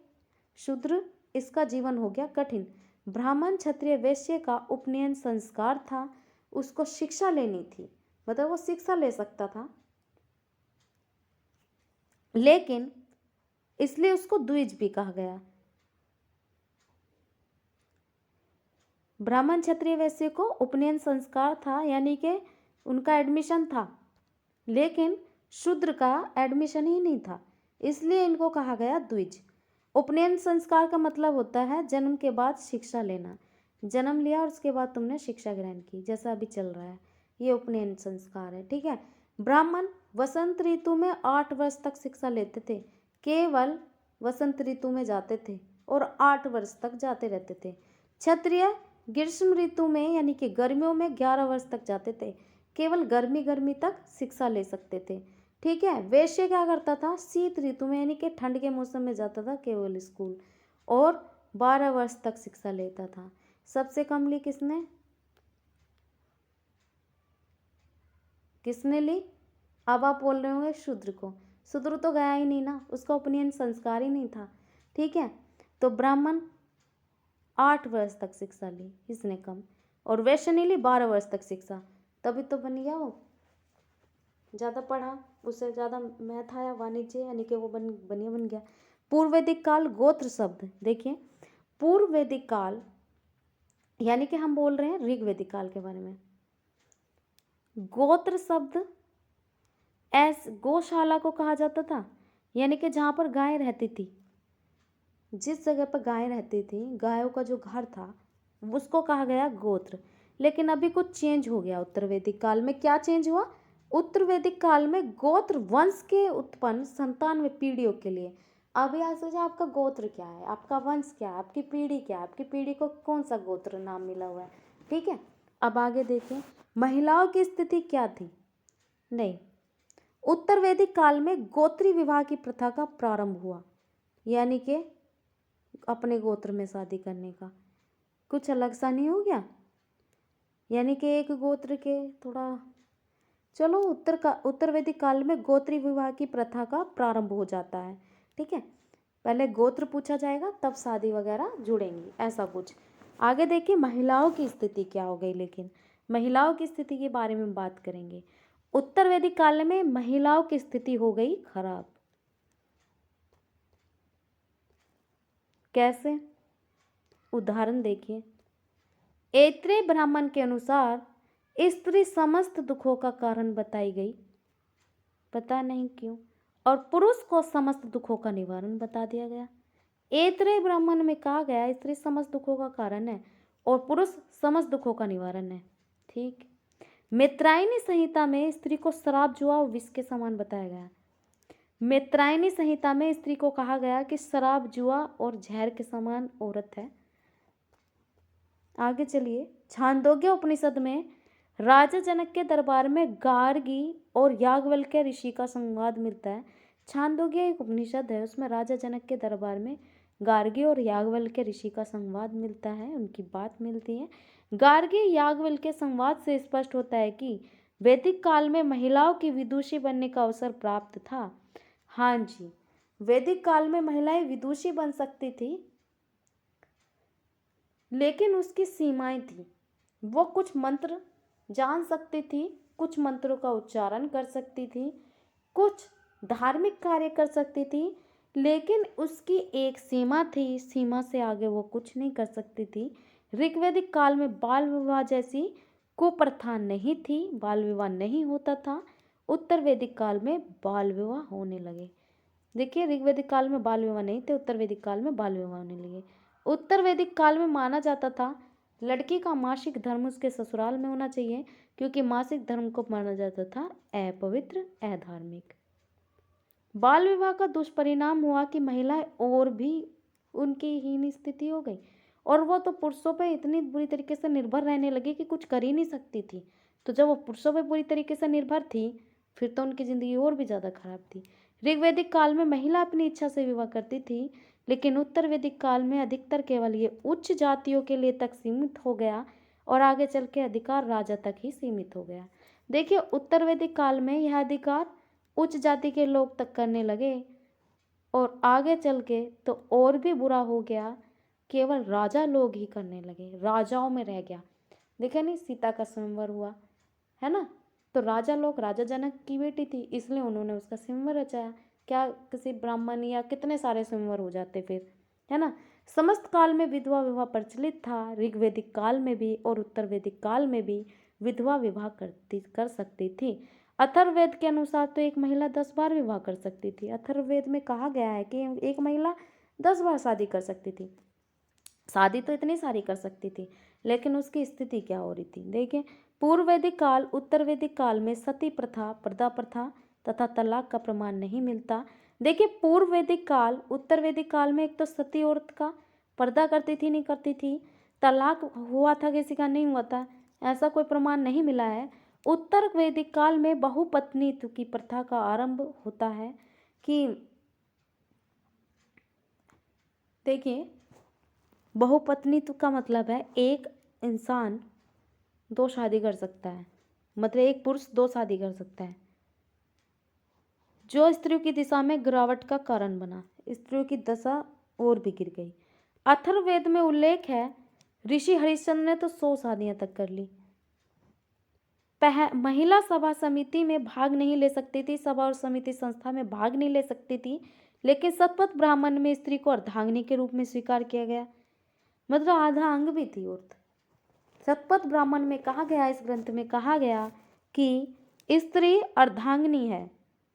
Speaker 1: शूद्र, इसका जीवन हो गया कठिन। ब्राह्मण क्षत्रिय वैश्य का उपनयन संस्कार था, उसको शिक्षा लेनी थी, मतलब वो शिक्षा ले सकता था, लेकिन इसलिए उसको द्विज भी कहा गया। ब्राह्मण क्षत्रिय वैश्य को उपनयन संस्कार था, यानी कि उनका एडमिशन था, लेकिन शूद्र का एडमिशन ही नहीं था, इसलिए इनको कहा गया द्विज। उपनयन संस्कार का मतलब होता है जन्म के बाद शिक्षा लेना। जन्म लिया और उसके बाद तुमने शिक्षा ग्रहण की, जैसा अभी चल रहा है, ये उपनयन संस्कार है। ठीक है। ब्राह्मण वसंत ऋतु में 8 वर्ष तक शिक्षा लेते थे, केवल वसंत ऋतु में जाते थे और 8 वर्ष तक जाते रहते थे। क्षत्रिय ग्रीष्म ऋतु में यानी कि गर्मियों में 11 वर्ष तक जाते थे, केवल गर्मी तक शिक्षा ले सकते थे। ठीक है। वैश्य क्या करता था? शीत ऋतु में यानी कि ठंड के मौसम में जाता था केवल स्कूल, और 12 वर्ष तक शिक्षा लेता था। सबसे कम ली किसने ली? अब आप बोल रहे होंगे शूद्र को। शूद्र तो गया ही नहीं ना, उसका उपनयन संस्कार ही नहीं था। ठीक है। तो ब्राह्मण 8 वर्ष तक शिक्षा ली, इसने कम, और वैश्य ने ली 12 वर्ष तक शिक्षा, तभी तो बन गया वो, ज़्यादा पढ़ा, उससे ज़्यादा मैथ आया, वाणिज्य, यानी कि वो बन गया। पूर्व वैदिक काल गोत्र शब्द देखिए, पूर्व वैदिक काल यानी कि हम बोल रहे हैं ऋग्वैदिक काल के बारे में। गोत्र शब्द गौशाला को कहा जाता था, यानी कि जहाँ पर गाय रहती थी, जिस जगह पर गाय रहती थी, गायों का जो घर था उसको कहा गया गोत्र। लेकिन अभी कुछ चेंज हो गया उत्तर वैदिक काल में। क्या चेंज हुआ? उत्तर वैदिक काल में गोत्र वंश के उत्पन्न संतान में पीढ़ियों के लिए। अब यहाँ सोचा आपका गोत्र क्या है, आपका वंश क्या है, आपकी पीढ़ी क्या है, आपकी पीढ़ी को कौन सा गोत्र नाम मिला हुआ है। ठीक है, अब आगे देखें, महिलाओं की स्थिति क्या थी? नहीं, उत्तर वैदिक काल में गोत्री विवाह की प्रथा का प्रारंभ हुआ, यानी कि अपने गोत्र में शादी करने का। कुछ अलग सा नहीं हो गया, यानी कि एक गोत्र के थोड़ा, चलो उत्तर वैदिक काल में गोत्री विवाह की प्रथा का प्रारंभ हो जाता है। ठीक है, पहले गोत्र पूछा जाएगा तब शादी वगैरह जुड़ेंगी, ऐसा कुछ। आगे देखिए महिलाओं की स्थिति क्या हो गई। लेकिन महिलाओं की स्थिति के बारे में बात करेंगे। उत्तर वैदिक काल में महिलाओं की स्थिति हो गई खराब। कैसे? उदाहरण देखिए, ऐत्रेय ब्राह्मण के अनुसार स्त्री समस्त दुखों का कारण बताई गई, पता नहीं क्यों, और पुरुष को समस्त दुखों का निवारण बता दिया गया। ऐत्रेय ब्राह्मण में कहा गया स्त्री समस्त दुखों का कारण है और पुरुष समस्त दुखों का निवारण है। ठीक, मैत्रायणी संहिता में स्त्री को शराब जुआ और विष के समान बताया गया। मैत्रायणी संहिता में स्त्री को कहा गया कि शराब जुआ और जहर के समान औरत है। आगे चलिए, छांदोग्य उपनिषद में राजा जनक के दरबार में गार्गी और याज्ञवल्क्य ऋषि का संवाद मिलता है। छांदोग्य एक उपनिषद है, उसमें राजा जनक के दरबार में गार्गी और याज्ञवल्क्य ऋषि का संवाद मिलता है, उनकी बात मिलती है। गार्गी याज्ञवल्क्य संवाद से स्पष्ट होता है कि वैदिक काल में महिलाओं की विदुषी बनने का अवसर प्राप्त था। हाँ जी, वैदिक काल में महिलाएं विदुषी बन सकती थी, लेकिन उसकी सीमाएं थी। वो कुछ मंत्र जान सकती थी, कुछ मंत्रों का उच्चारण कर सकती थी, कुछ धार्मिक कार्य कर सकती थी, लेकिन उसकी एक सीमा थी, सीमा से आगे वो कुछ नहीं कर सकती थी। ऋग्वैदिक काल में बाल विवाह जैसी कुप्रथा नहीं थी, बाल विवाह नहीं होता था। उत्तर वैदिक काल में बाल विवाह होने लगे। देखिए, ऋग्वैदिक काल में बाल विवाह नहीं थे, उत्तर वैदिक काल में बाल विवाह होने लगे। उत्तर वैदिक काल में माना जाता था लड़की का मासिक धर्म उसके ससुराल में होना चाहिए, क्योंकि मासिक धर्म को माना जाता था अपवित्र, अधार्मिक। बाल विवाह का दुष्परिणाम हुआ कि महिलाएं और भी उनकी हीन स्थिति हो गई, और वो तो पुरुषों पर इतनी बुरी तरीके से निर्भर रहने लगी कि कुछ कर ही नहीं सकती थी। तो जब वो पुरुषों पर बुरी तरीके से निर्भर थी, फिर तो उनकी ज़िंदगी और भी ज़्यादा खराब थी। ऋग्वैदिक काल में महिला अपनी इच्छा से विवाह करती थी, लेकिन उत्तर वैदिक काल में अधिकतर केवल ये उच्च जातियों के लिए तक सीमित हो गया और आगे चल के अधिकार राजा तक ही सीमित हो गया। देखिए, उत्तर वैदिक काल में यह अधिकार उच्च जाति के लोग तक करने लगे और आगे चल के तो और भी बुरा हो गया, केवल राजा लोग ही करने लगे, राजाओं में रह गया। देखे नहीं, सीता का स्वयंवर हुआ है ना, तो राजा लोग, राजा जनक की बेटी थी इसलिए उन्होंने उसका स्वयंवर रचाया। क्या किसी ब्राह्मण या कितने सारे स्वयंवर हो जाते फिर, है ना। समस्त काल में विधवा विवाह प्रचलित था, ऋग्वैदिक काल में भी और उत्तर वैदिक काल में भी विधवा विवाह कर सकती थी। अथर्ववेद के अनुसार तो एक महिला 10 बार विवाह कर सकती थी। अथर्ववेद में कहा गया है कि एक महिला 10 बार शादी कर सकती थी। शादी तो इतनी सारी कर सकती थी, लेकिन उसकी स्थिति क्या हो रही थी। देखिए, पूर्व वैदिक काल, उत्तर वैदिक काल में सती प्रथा, पर्दा प्रथा तथा तलाक का प्रमाण नहीं मिलता। देखिए, पूर्व वैदिक काल, उत्तर वैदिक काल में एक तो सती औरत का पर्दा करती थी, नहीं करती थी, तलाक हुआ था किसी का, नहीं हुआ था, ऐसा कोई प्रमाण नहीं मिला है। उत्तर वैदिक काल में बहुपत्नीत्व की प्रथा का आरंभ होता है कि देखिए, बहुपत्नीत्व का मतलब है एक इंसान 2 शादी कर सकता है, मतलब एक पुरुष 2 शादी कर सकता है, जो स्त्रियों की दिशा में गिरावट का कारण बना। स्त्रियों की दशा और भी गिर गई। अथर्ववेद में उल्लेख है ऋषि हरिश्चंद्र ने तो 100 शादियां तक कर ली। महिला सभा समिति में भाग नहीं ले सकती थी, सभा और समिति संस्था में भाग नहीं ले सकती थी, लेकिन शतपथ ब्राह्मण में स्त्री को अर्धांगिनी के रूप में स्वीकार किया गया, मतलब आधा अंग भी थी औरत। शतपथ ब्राह्मण में कहा गया, इस ग्रंथ में कहा गया कि स्त्री अर्धांगिनी है।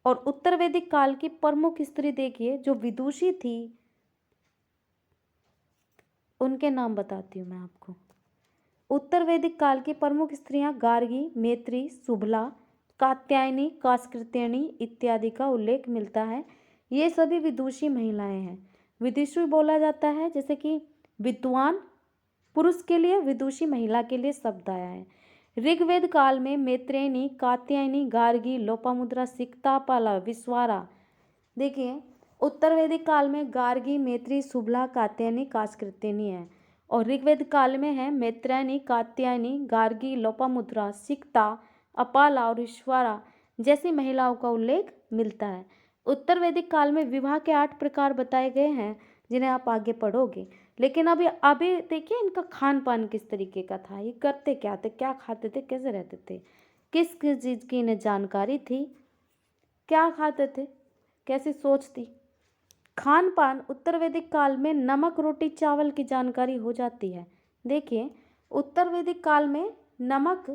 Speaker 1: और उत्तर वैदिक काल की प्रमुख स्त्री देखिए जो विदुषी थी, उनके नाम बताती हूँ मैं आपको। उत्तर वैदिक काल की प्रमुख स्त्रियां गार्गी, मैत्री, सुबला, कात्यायनी, कास्कृत्यणी इत्यादि का उल्लेख मिलता है। ये सभी विदुषी महिलाएं हैं। विदुषी बोला जाता है जैसे कि विद्वान पुरुष के लिए, विदुषी महिला के लिए शब्द आया है। ऋग्वेद काल में मैत्रेयनी, कात्यायनी, गार्गी, लोपामुद्रा, सिक्तापाला, विश्वारा। देखिए उत्तर वैदिक काल में गार्गी, मैत्री, सुबला, कात्यायनी, कास्कृत्यनी है, और ऋग्वेद काल में है मैत्रेयनी, कात्यायनी, गार्गी, लोपामुद्रा, सिक्ता, अपाला और ईश्वरा जैसी महिलाओं का उल्लेख मिलता है। उत्तर वैदिक काल में विवाह के 8 प्रकार बताए गए हैं जिन्हें आप आगे पढ़ोगे। लेकिन अभी देखिए इनका खान पान किस तरीके का था, ये करते क्या थे, क्या खाते थे, कैसे रहते थे, किस किस चीज़ की इन्हें जानकारी थी, क्या खाते थे, कैसी सोच थी। खान पान उत्तर वैदिक काल में नमक, रोटी, चावल की जानकारी हो जाती है। देखिए उत्तर वैदिक काल में नमक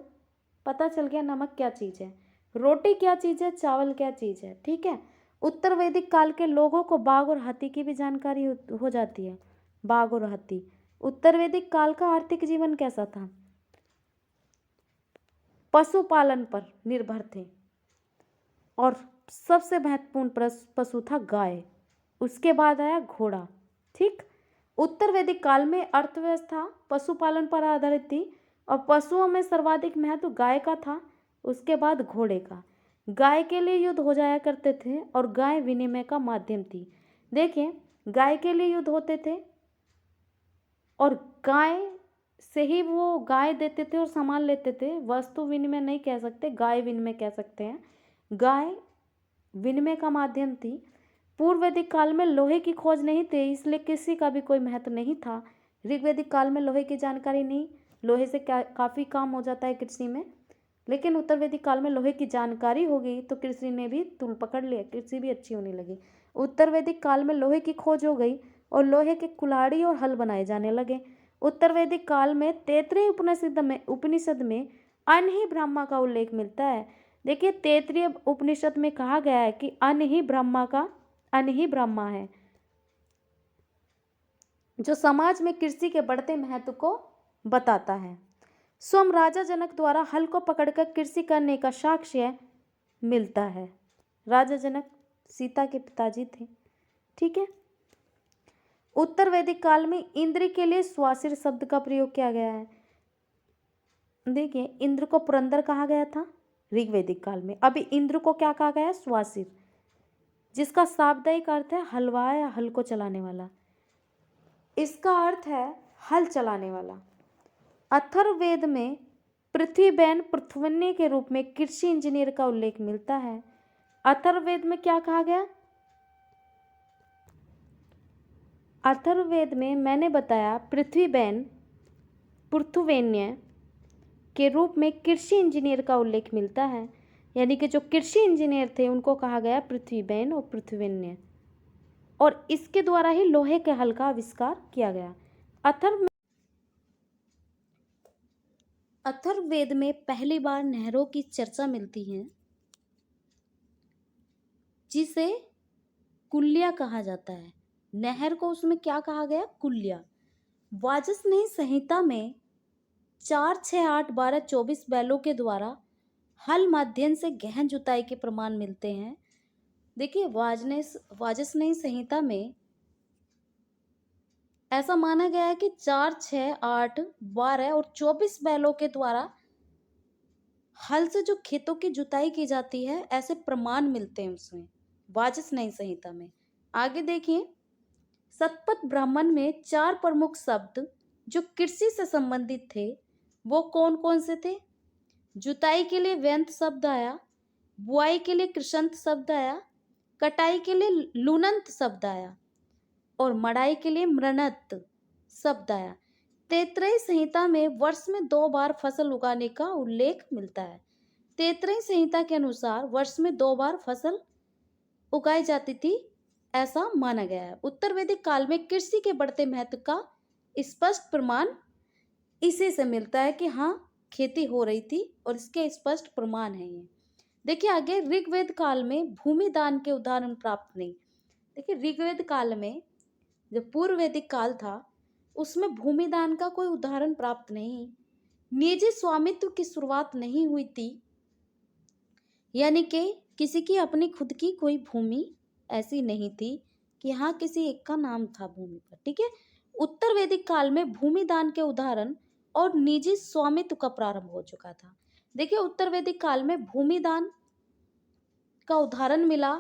Speaker 1: पता चल गया, नमक क्या चीज़ है, रोटी क्या चीज़ है, चावल क्या चीज़ है। ठीक है। उत्तर वैदिक काल के लोगों को बाघ और हाथी की भी जानकारी हो जाती है। बाघ और हाथी। उत्तर वैदिक काल का आर्थिक जीवन कैसा था, पशुपालन पर निर्भर थे, और सबसे महत्वपूर्ण पशु था गाय, उसके बाद आया घोड़ा। ठीक। उत्तर वैदिक काल में अर्थव्यवस्था पशुपालन पर आधारित थी, और पशुओं में सर्वाधिक महत्व गाय का था, उसके बाद घोड़े का। गाय के लिए युद्ध हो जाया करते थे, और गाय विनिमय का माध्यम थी। देखिए गाय के लिए युद्ध होते थे, और गाय से ही वो गाय देते थे और सामान लेते थे। वस्तु विनिमय नहीं कह सकते, गाय विनिमय कह सकते हैं। गाय विनिमय का माध्यम थी। पूर्व वैदिक काल में लोहे की खोज नहीं थी, इसलिए कृषि का भी कोई महत्व नहीं था। ऋग्वैदिक काल में लोहे की जानकारी नहीं, लोहे से काफ़ी काम हो जाता है कृषि में। लेकिन उत्तर वैदिक काल में लोहे की जानकारी हो गई तो कृषि ने भी तूल पकड़ लिया, कृषि भी अच्छी होने लगी। उत्तर वैदिक काल में लोहे की खोज हो गई और लोहे के कुल्हाड़ी और हल बनाए जाने लगे। उत्तर वैदिक काल में तैत्तिरीय उपनिषद में अन्न ही ब्रह्मा का उल्लेख मिलता है। देखिए तैत्तिरीय उपनिषद में कहा गया है कि अन्न ही ब्रह्मा है, जो समाज में कृषि के बढ़ते महत्व को बताता है। स्वयं राजा जनक द्वारा हल को पकड़कर कृषि करने का साक्ष्य मिलता है। राजा जनक सीता के पिताजी थे। ठीक है। उत्तर वैदिक काल में इंद्र के लिए स्वासिर शब्द का प्रयोग किया गया है। देखिए इंद्र को पुरंदर कहा गया था ऋग्वैदिक काल में, अभी इंद्र को क्या कहा गया है, स्वासिर, जिसका शाब्दिक अर्थ है हलवा या हल को चलाने वाला। इसका अर्थ है हल चलाने वाला। अथर्ववेद में पृथ्वीबेन पृथ्वन्य के रूप में कृषि इंजीनियर का उल्लेख मिलता है। अथर्ववेद में क्या कहा गया, अथर्ववेद में मैंने बताया पृथ्वीबेन पृथ्वन्य के रूप में कृषि इंजीनियर का उल्लेख मिलता है, यानी कि जो कृषि इंजीनियर थे उनको कहा गया पृथ्वीबेन और पृथ्वन्य, और इसके द्वारा ही लोहे के हल का आविष्कार किया गया। अथर्ववेद में पहली बार नहरों की चर्चा मिलती है, जिसे कुल्या कहा जाता है। नहर को उसमें क्या कहा गया, कुल्या। वाजसनेयी संहिता में 4, 6, 8, 12, 24 बैलों के द्वारा हल माध्यम से गहन जुताई के प्रमाण मिलते हैं। देखिए वाजसनेयी संहिता में ऐसा माना गया है कि 4, 6, 8, 12 और 24 बैलों के द्वारा हल से जो खेतों की जुताई की जाती है, ऐसे प्रमाण मिलते हैं उसमें वाजसनेयी संहिता में। आगे देखिए शतपथ ब्राह्मण में 4 प्रमुख शब्द जो कृषि से संबंधित थे वो कौन कौन से थे। जुताई के लिए व्यंत शब्द आया, बुआई के लिए कृषंत शब्द आया, कटाई के लिए लुनंत शब्द आया, और मड़ाई के लिए मृणत शब्द आया। तैत्तिरीय संहिता में वर्ष में 2 बार फसल उगाने का उल्लेख मिलता है। तैत्तिरीय संहिता के अनुसार वर्ष में 2 बार फसल उगाई जाती थी, ऐसा माना गया है। उत्तर वैदिक काल में कृषि के बढ़ते महत्व का स्पष्ट प्रमाण इसी से मिलता है कि हाँ खेती हो रही थी, और इसके स्पष्ट प्रमाण है ये। देखिए आगे ऋग्वेद काल में भूमि दान के उदाहरण प्राप्त नहीं। देखिए ऋग्वेद काल में जो पूर्व वैदिक काल था उसमें भूमि दान का कोई उदाहरण प्राप्त नहीं। निजी स्वामित्व की शुरुआत नहीं हुई थी, यानी कि किसी की अपनी खुद की कोई भूमि ऐसी नहीं थी कि हाँ किसी एक का नाम था भूमि पर। ठीक है। उत्तर वैदिक काल में भूमि दान के उदाहरण और निजी स्वामित्व का प्रारंभ हो चुका था। देखिए, उत्तर वैदिक काल में भूमि दान का उदाहरण मिला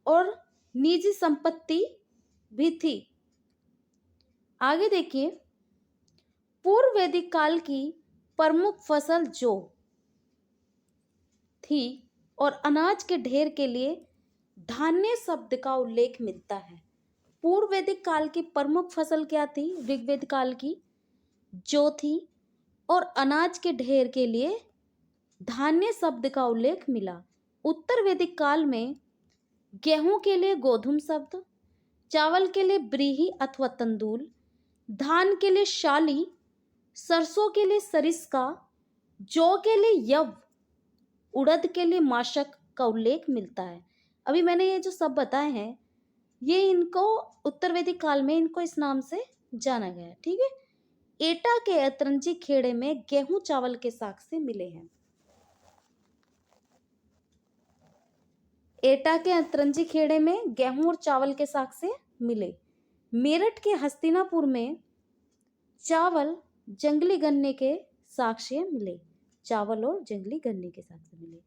Speaker 1: और निजी संपत्ति भी थी। आगे देखिए, पूर्व वैदिक काल की प्रमुख फसल जौ थी और अनाज के ढेर के लिए धान्य शब्द का उल्लेख मिलता है। पूर्व वैदिक काल की प्रमुख फसल क्या थी? ऋग्वेद काल की जौ थी और अनाज के ढेर के लिए धान्य शब्द का उल्लेख मिला। उत्तर वैदिक काल में गेहूं के लिए गोधुम शब्द, चावल के लिए ब्रीही अथवा तंदूल, धान के लिए शाली, सरसों के लिए सरिस्का, जौ के लिए यव, उड़द के लिए माशक का उल्लेख मिलता है। अभी मैंने ये जो सब बताए हैं, ये इनको उत्तर वैदिक काल में इनको इस नाम से जाना गया है। ठीक है। एटा के अतरंजी खेड़े में गेहूं चावल के साग से मिले हैं। एटा के अतरंजी खेड़े में गेहूं और चावल के साग से मिले। मेरठ के हस्तिनापुर में चावल जंगली गन्ने के साग से मिले। चावल और जंगली गन्ने के साग से मिले।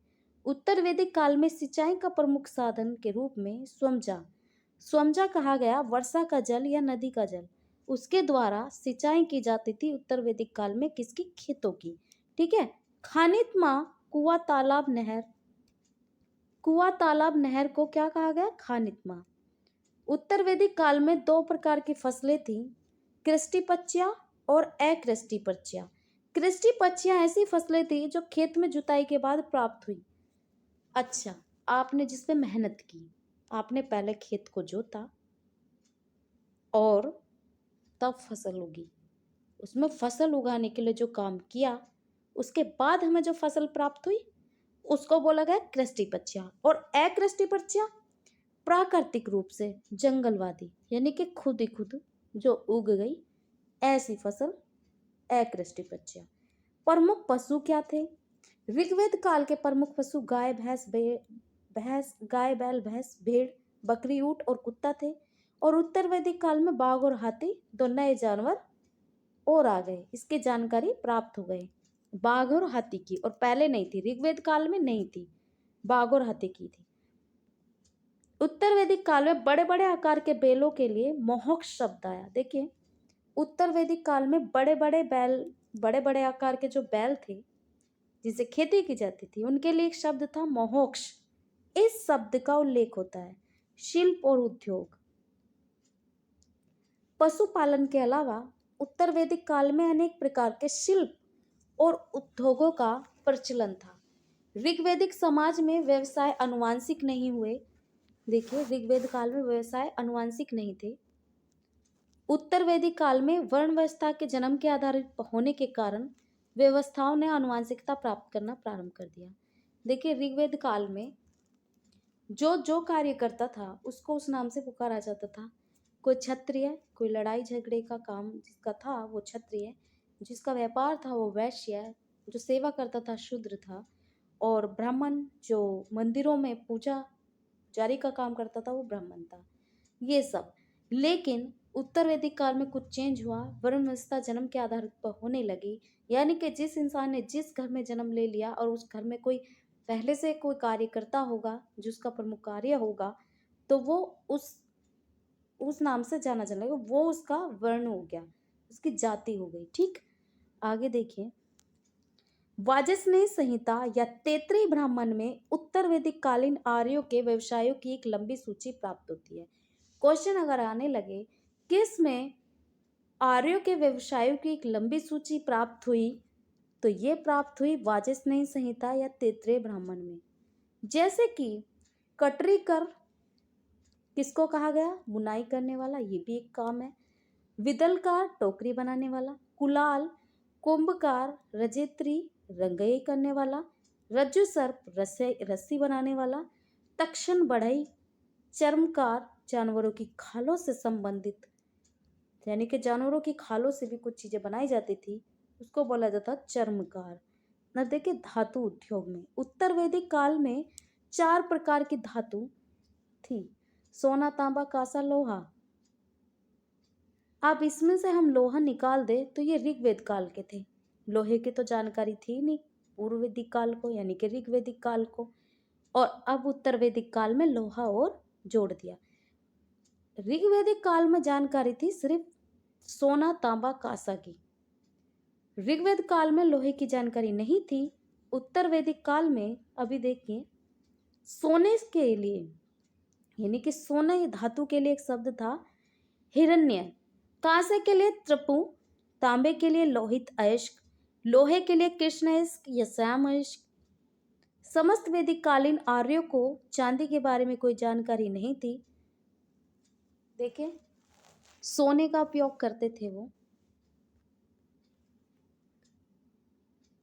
Speaker 1: उत्तर वैदिक काल में सिंचाई का प्रमुख साधन के रूप में स्वमजा कहा गया वर्षा का जल या नदी का जल, उसके द्वारा सिंचाई की जाती थी उत्तर वैदिक काल में किसकी? खेतों की। ठीक है। खानित्मा कुआं तालाब नहर को क्या कहा गया? खानित्मा। उत्तर वैदिक काल में दो प्रकार की फसलें थी, कृष्टिपच्या और अकृष्टिपच्या। कृष्टिपच्या ऐसी फसलें थी जो खेत में जुताई के बाद प्राप्त हुई। अच्छा, आपने जिसपे मेहनत की, आपने पहले खेत को जोता और तब फसल उगी, उसमें फसल उगाने के लिए जो काम किया, उसके बाद हमें जो फसल प्राप्त हुई उसको बोला गया कृष्टिपच्या। और अकृष्टिपच्या प्राकृतिक रूप से जंगलवादी, यानी कि खुद ही खुद जो उग गई, ऐसी फसल अकृष्टिपच्या। प्रमुख पशु क्या थे? ऋग्वेद काल के प्रमुख पशु गाय बैल भैंस भेड़ बकरी ऊंट और कुत्ता थे। और उत्तर वैदिक काल में बाघ और हाथी दो नए जानवर और आ गए, इसकी जानकारी प्राप्त हो गई। बाघ और हाथी की, और पहले नहीं थी, ऋग्वेद काल में नहीं थी, बाघ और हाथी की थी। उत्तर वैदिक काल में बड़े बड़े आकार के बैलों के लिए मोहक्ष शब्द आया। देखिए, उत्तर वैदिक काल में बड़े बड़े आकार के जो बैल थे जिसे खेती की जाती थी, उनके लिए एक शब्द था मोहक्ष। इस शब्द का उल्लेख होता है शिल्प और उद्योग। पशुपालन के अलावा उत्तर वैदिक काल में अनेक प्रकार के शिल्प और उद्योगों का प्रचलन था। ऋग्वैदिक समाज में व्यवसाय आनुवांशिक नहीं हुए। देखिए, ऋग्वेद काल में व्यवसाय आनुवांशिक नहीं थे। उत्तर वैदिक काल में वर्ण व्यवस्था के जन्म के आधारित होने के कारण व्यवस्थाओं ने आनुवांशिकता प्राप्त करना प्रारंभ कर दिया। देखिए, ऋग्वेद काल में जो कार्य करता था उसको उस नाम से पुकारा जाता था। कोई क्षत्रिय, कोई लड़ाई झगड़े का काम जिसका था वो क्षत्रिय, जिसका व्यापार था वो वैश्य, जो सेवा करता था शूद्र था, और ब्राह्मण जो मंदिरों में पूजा जारी का काम करता था वो ब्राह्मण था। ये सब। लेकिन उत्तर वैदिक काल में कुछ चेंज हुआ, वर्ण व्यवस्था जन्म के आधार पर होने लगी, यानी कि जिस इंसान ने जिस घर में जन्म ले लिया और उस घर में कोई पहले से कोई कार्य करता होगा जिसका प्रमुख कार्य होगा, तो वो उस नाम से जाना जाने लगा, वो उसका वर्ण हो गया, उसकी जाति हो गई। ठीक। आगे देखिए, वाजसनेय संहिता या तैत्तिरीय ब्राह्मण में उत्तर वैदिक कालीन आर्यों के व्यवसायों की एक लंबी सूची प्राप्त होती है। क्वेश्चन अगर आने लगे किस में आर्यों के व्यवसायों की एक लंबी सूची प्राप्त हुई, तो ये प्राप्त हुई वाजसनेय संहिता या तैत्तिरीय ब्राह्मण में। जैसे कि कटरी कर किसको कहा गया? बुनाई करने वाला, ये भी एक काम है। विदलकार टोकरी बनाने वाला, कुलाल कुंभकार रजेत्री रंगई करने वाला, रज्जु सर्प रस्सी बनाने वाला, तक्षण बढ़ई चर्मकार जानवरों की खालों से संबंधित, यानी कि जानवरों की खालों से भी कुछ चीजें बनाई जाती थी, उसको बोला जाता चर्मकार। अब देखिए धातु उद्योग में उत्तर वैदिक काल में 4 प्रकार की धातु थी, सोना, तांबा, कांसा, लोहा। अब इसमें से हम लोहा निकाल दे तो ये ऋग्वेद काल के थे। लोहे की तो जानकारी थी नहीं पूर्व वैदिक काल को, यानी कि ऋग्वेदिक काल को, और अब उत्तर वैदिक काल में लोहा और जोड़ दिया। ऋग्वेदिक काल में जानकारी थी सिर्फ सोना, तांबा, कांसा की। ऋग्वेद काल में लोहे की जानकारी नहीं थी। उत्तर वैदिक काल में अभी देखिए सोने के लिए, यानी कि सोना ये धातु के लिए एक शब्द था हिरण्य, कांसे के लिए त्रपु, तांबे के लिए लोहित अयस्क, लोहे के लिए कृष्ण अयस्क या श्याम अयस्क। समस्त वैदिक कालीन आर्यों को चांदी के बारे में कोई जानकारी नहीं थी। देखिए सोने का उपयोग करते थे वो,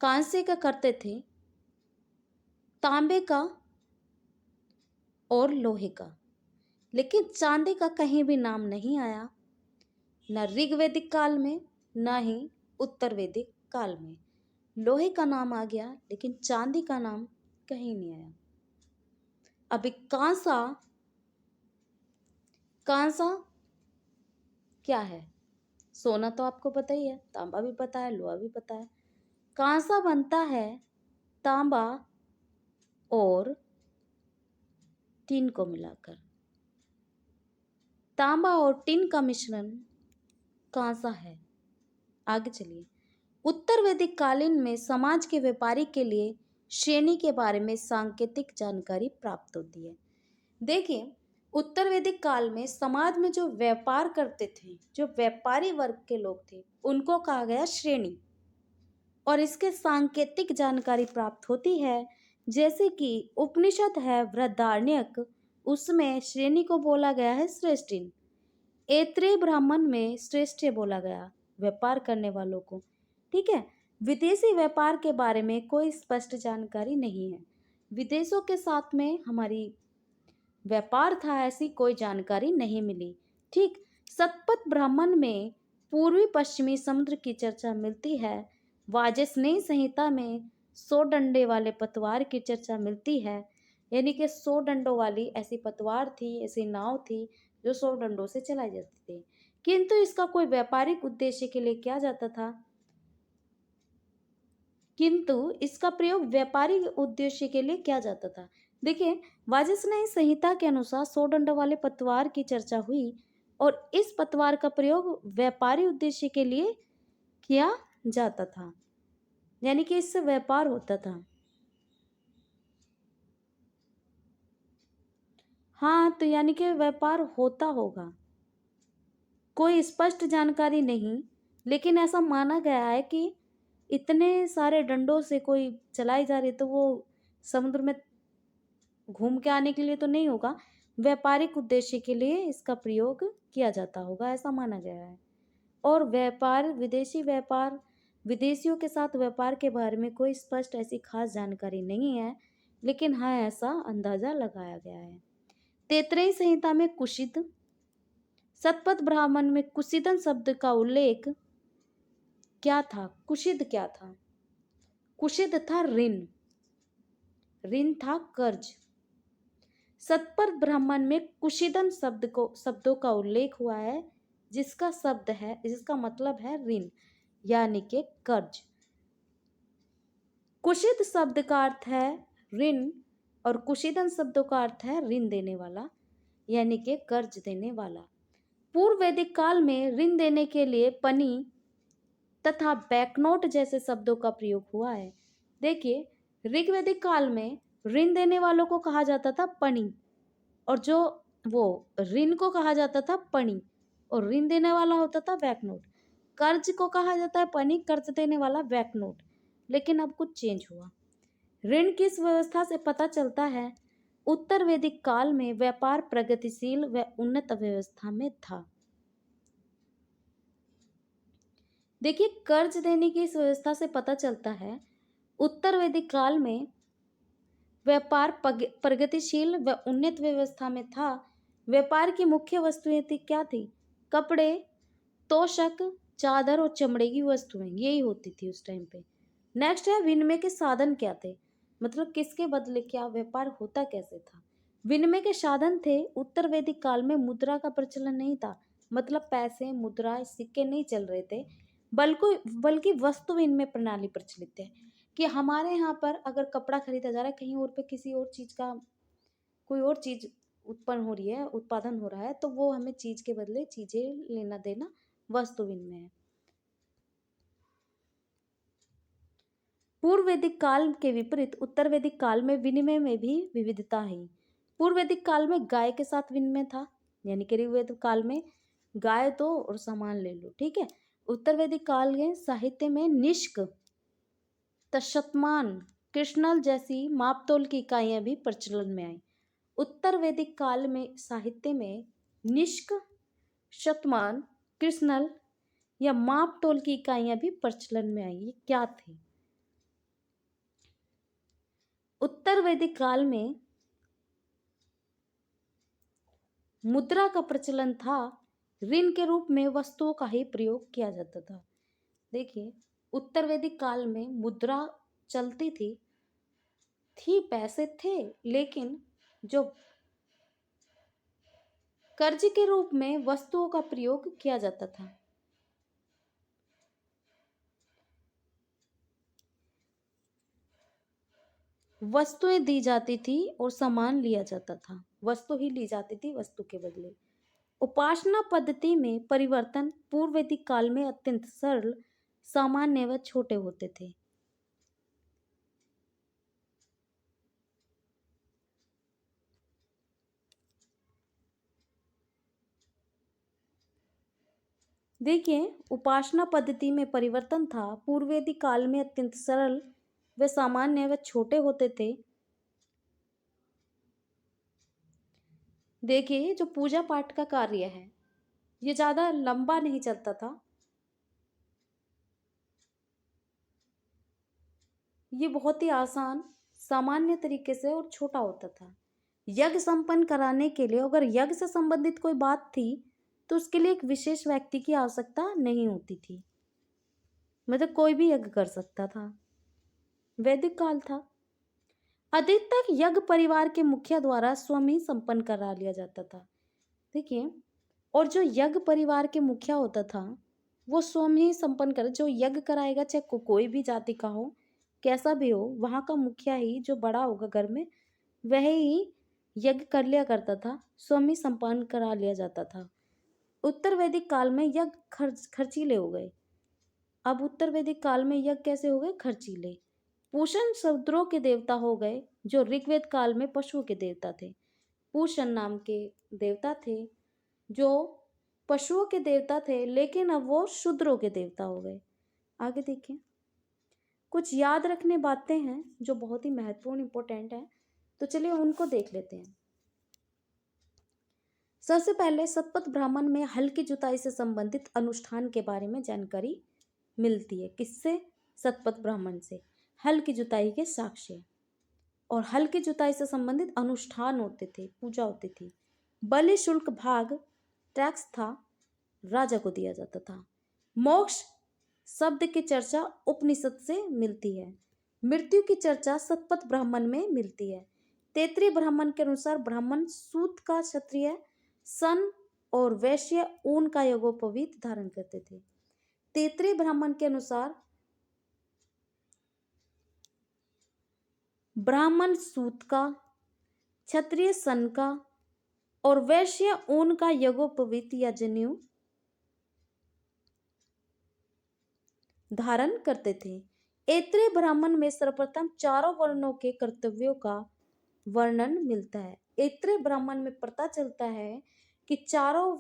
Speaker 1: कांसे का करते थे, तांबे का और लोहे का, लेकिन चांदी का कहीं भी नाम नहीं आया, न ऋग्वेदिक काल में न ही उत्तर वैदिक काल में। लोहे का नाम आ गया लेकिन चांदी का नाम कहीं नहीं आया। अभी कांसा, कांसा क्या है? सोना तो आपको पता ही है, तांबा भी पता है, लोहा भी पता है। कांसा बनता है तांबा और टीन को मिलाकर। तांबा और टीन का मिश्रण कांसा है। आगे चलिए। उत्तर वैदिक कालीन में समाज के व्यापारी के लिए श्रेणी के बारे में सांकेतिक जानकारी प्राप्त होती है। देखिए उत्तर वैदिक काल में समाज में जो व्यापार करते थे, जो व्यापारी वर्ग के लोग थे, उनको कहा गया श्रेणी, और इसके सांकेतिक जानकारी प्राप्त होती है। जैसे कि उपनिषद है बृहदारण्यक, उसमें श्रेणी को बोला गया है श्रेष्ठिन। ऐत्रेय ब्राह्मण में श्रेष्ठ बोला गया व्यापार करने वालों को। ठीक है। विदेशी व्यापार के बारे में कोई स्पष्ट जानकारी नहीं है। विदेशों के साथ में हमारी व्यापार था ऐसी कोई जानकारी नहीं मिली। ठीक। शतपथ ब्राह्मण में पूर्वी पश्चिमी समुद्र की चर्चा मिलती है। वाजसनेयी संहिता में 100 डंडे वाले पतवार की चर्चा मिलती है, यानी कि 100 डंडों वाली ऐसी पतवार थी, ऐसी नाव थी जो 100 डंडों से चलाई जाती थी, किंतु इसका कोई व्यापारिक उद्देश्य के लिए किया जाता था। किंतु इसका प्रयोग व्यापारिक उद्देश्य के लिए किया जाता था। देखिए वाजसनेयी संहिता के अनुसार 100 डंडों वाले पतवार की चर्चा हुई और इस पतवार का प्रयोग व्यापारी उद्देश्य के लिए किया जाता था, यानी कि इससे व्यापार होता था। हाँ, तो यानी कि व्यापार होता होगा, कोई स्पष्ट जानकारी नहीं, लेकिन ऐसा माना गया है कि इतने सारे डंडों से कोई चलाई जा रही तो वो समुद्र में घूम के आने के लिए तो नहीं होगा, व्यापारिक उद्देश्य के लिए इसका प्रयोग किया जाता होगा, ऐसा माना गया है। और व्यापार, विदेशी व्यापार, विदेशियों के साथ व्यापार के बारे में कोई स्पष्ट ऐसी खास जानकारी नहीं है, लेकिन हाँ ऐसा अंदाजा लगाया गया है। तैत्तिरीय संहिता में कुशिद, शतपथ ब्राह्मण में कुशिदन शब्द का उल्लेख क्या था? कुशिद क्या था? कुशिद था ऋण, ऋण था कर्ज। शतपथ ब्राह्मण में कुशिदन शब्दों का उल्लेख हुआ है, जिसका शब्द है, जिसका मतलब है ऋण यानी कि कर्ज। कुशिद शब्द का अर्थ है ऋण और कुशिदन शब्दों का अर्थ है ऋण देने वाला यानी कि कर्ज देने वाला। पूर्व वैदिक काल में ऋण देने के लिए पनी तथा बैंकनोट जैसे शब्दों का प्रयोग हुआ है। देखिए ऋग्वैदिक काल में ऋण देने वालों को कहा जाता था पनी, और जो वो ऋण को कहा जाता था पनी, और ऋण देने वाला होता था बैंकनोट। कर्ज को कहा जाता है पनी, कर्ज देने वाला बैंकनोट। लेकिन अब कुछ चेंज हुआ। ऋण की इस व्यवस्था से पता चलता है उत्तर वैदिक काल में व्यापार प्रगतिशील व उन्नत व्यवस्था में था। देखिए कर्ज देने की इस व्यवस्था से पता चलता है उत्तर वैदिक काल में व्यापार प्रगतिशील व उन्नत व्यवस्था में था। व्यापार की मुख्य वस्तुएं थी क्या थी? कपड़े, तोशक, चादर और चमड़े की वस्तुएं, यही होती थी उस टाइम पे। नेक्स्ट है विनिमय के साधन क्या थे, मतलब किसके बदले क्या व्यापार होता कैसे था। विनिमय के साधन थे, उत्तर वैदिक काल में मुद्रा का प्रचलन नहीं था, मतलब पैसे मुद्रा सिक्के नहीं चल रहे थे, बल्कि बल्कि वस्तु विनिमय प्रणाली प्रचलित है कि हमारे यहाँ पर अगर कपड़ा खरीदा जा रहा है, कहीं और पे किसी और चीज का कोई और चीज उत्पन्न हो रही है, उत्पादन हो रहा है, तो वो हमें चीज के बदले चीजें लेना देना वस्तु विनिमय है। पूर्व वैदिक काल के विपरीत उत्तर वैदिक काल में विनिमय में भी विविधता है। पूर्व वैदिक काल में गाय के साथ विनिमय था, यानी कि ऋग्वेद काल में गाय दो और सामान ले लो, ठीक है। उत्तर वैदिक काल के साहित्य में निष्क, तशतमान, कृष्णल जैसी मापतोल की इकाइयां भी प्रचलन में आई। उत्तर वैदिक काल में साहित्य में निष्क, शतमान, कृष्णल या मापतोल की इकाइयां भी प्रचलन में आई। ये क्या थे? उत्तर वैदिक काल में मुद्रा का प्रचलन था, ऋण के रूप में वस्तुओं का ही प्रयोग किया जाता था। देखिए, उत्तर वैदिक काल में मुद्रा चलती थी, पैसे थे, लेकिन जो कर्ज के रूप में वस्तुओं का प्रयोग किया जाता था। वस्तुएं दी जाती थी और सामान लिया जाता था, वस्तु ही ली जाती थी वस्तु के बदले। उपासना पद्धति में परिवर्तन पूर्व वैदिक काल में अत्यंत सरल, सामान्य व छोटे होते थे। देखिए, उपासना पद्धति में परिवर्तन था, पूर्व वैदिक काल में अत्यंत सरल व सामान्य व छोटे होते थे। देखिए, जो पूजा पाठ का कार्य है, ये ज्यादा लंबा नहीं चलता था, ये बहुत ही आसान, सामान्य तरीके से और छोटा होता था। यज्ञ संपन्न कराने के लिए अगर यज्ञ से संबंधित कोई बात थी, तो उसके लिए एक विशेष व्यक्ति की आवश्यकता नहीं होती थी, मतलब कोई भी यज्ञ कर सकता था। वैदिक काल था। अधिकतर यज्ञ परिवार के मुखिया द्वारा स्वयं ही संपन्न करा लिया जाता था। देखिए, और जो यज्ञ परिवार के मुखिया होता था, वो स्वयं ही संपन्न कर, जो यज्ञ कराएगा, चाहे कोई भी जाति का हो, कैसा भी हो, वहां का मुखिया ही जो बड़ा होगा घर में, वह ही यज्ञ कर लिया करता था, स्वयं ही संपन्न करा लिया जाता था। उत्तर वैदिक काल में यज्ञ खर्चीले हो गए। अब उत्तर वैदिक काल में यज्ञ कैसे हो गए? खर्चीले। पूषण समुद्रों के देवता हो गए, जो ऋग्वेद काल में पशुओं के देवता थे। पूषण नाम के देवता थे जो पशुओं के देवता थे, लेकिन अब वो शूद्रों के देवता हो गए। आगे देखिए, कुछ याद रखने बातें हैं जो बहुत ही महत्वपूर्ण इंपॉर्टेंट है, तो चलिए उनको देख लेते हैं। सबसे पहले शतपथ ब्राह्मण में हल की जुताई से संबंधित अनुष्ठान के बारे में जानकारी मिलती है। किससे? शतपथ ब्राह्मण से। हल की जुताई के साक्ष्य और हल की जुताई से संबंधित अनुष्ठान होते थे, पूजा होती थी। बलि शुल्क भाग टैक्स था, राजा को दिया जाता था। मोक्ष शब्द की चर्चा उपनिषद से मिलती है। मृत्यु की चर्चा शतपथ ब्राह्मण में मिलती है। तैत्रीय ब्राह्मण के अनुसार ब्राह्मण सूत का, क्षत्रिय सन और वैश्य ऊन का यज्ञोपवीत धारण करते थे। तैत्रीय ब्राह्मण के अनुसार ब्राह्मण सूत का, क्षत्रिय सन का और वैश्य ऊन का यज्ञोपवीत या जनेऊ धारण करते थे। ऐत्रेय ब्राह्मण में सर्वप्रथम चारों वर्णों के कर्तव्यों का वर्णन मिलता है। ऐत्रेय ब्राह्मण में पता चलता है कि चारों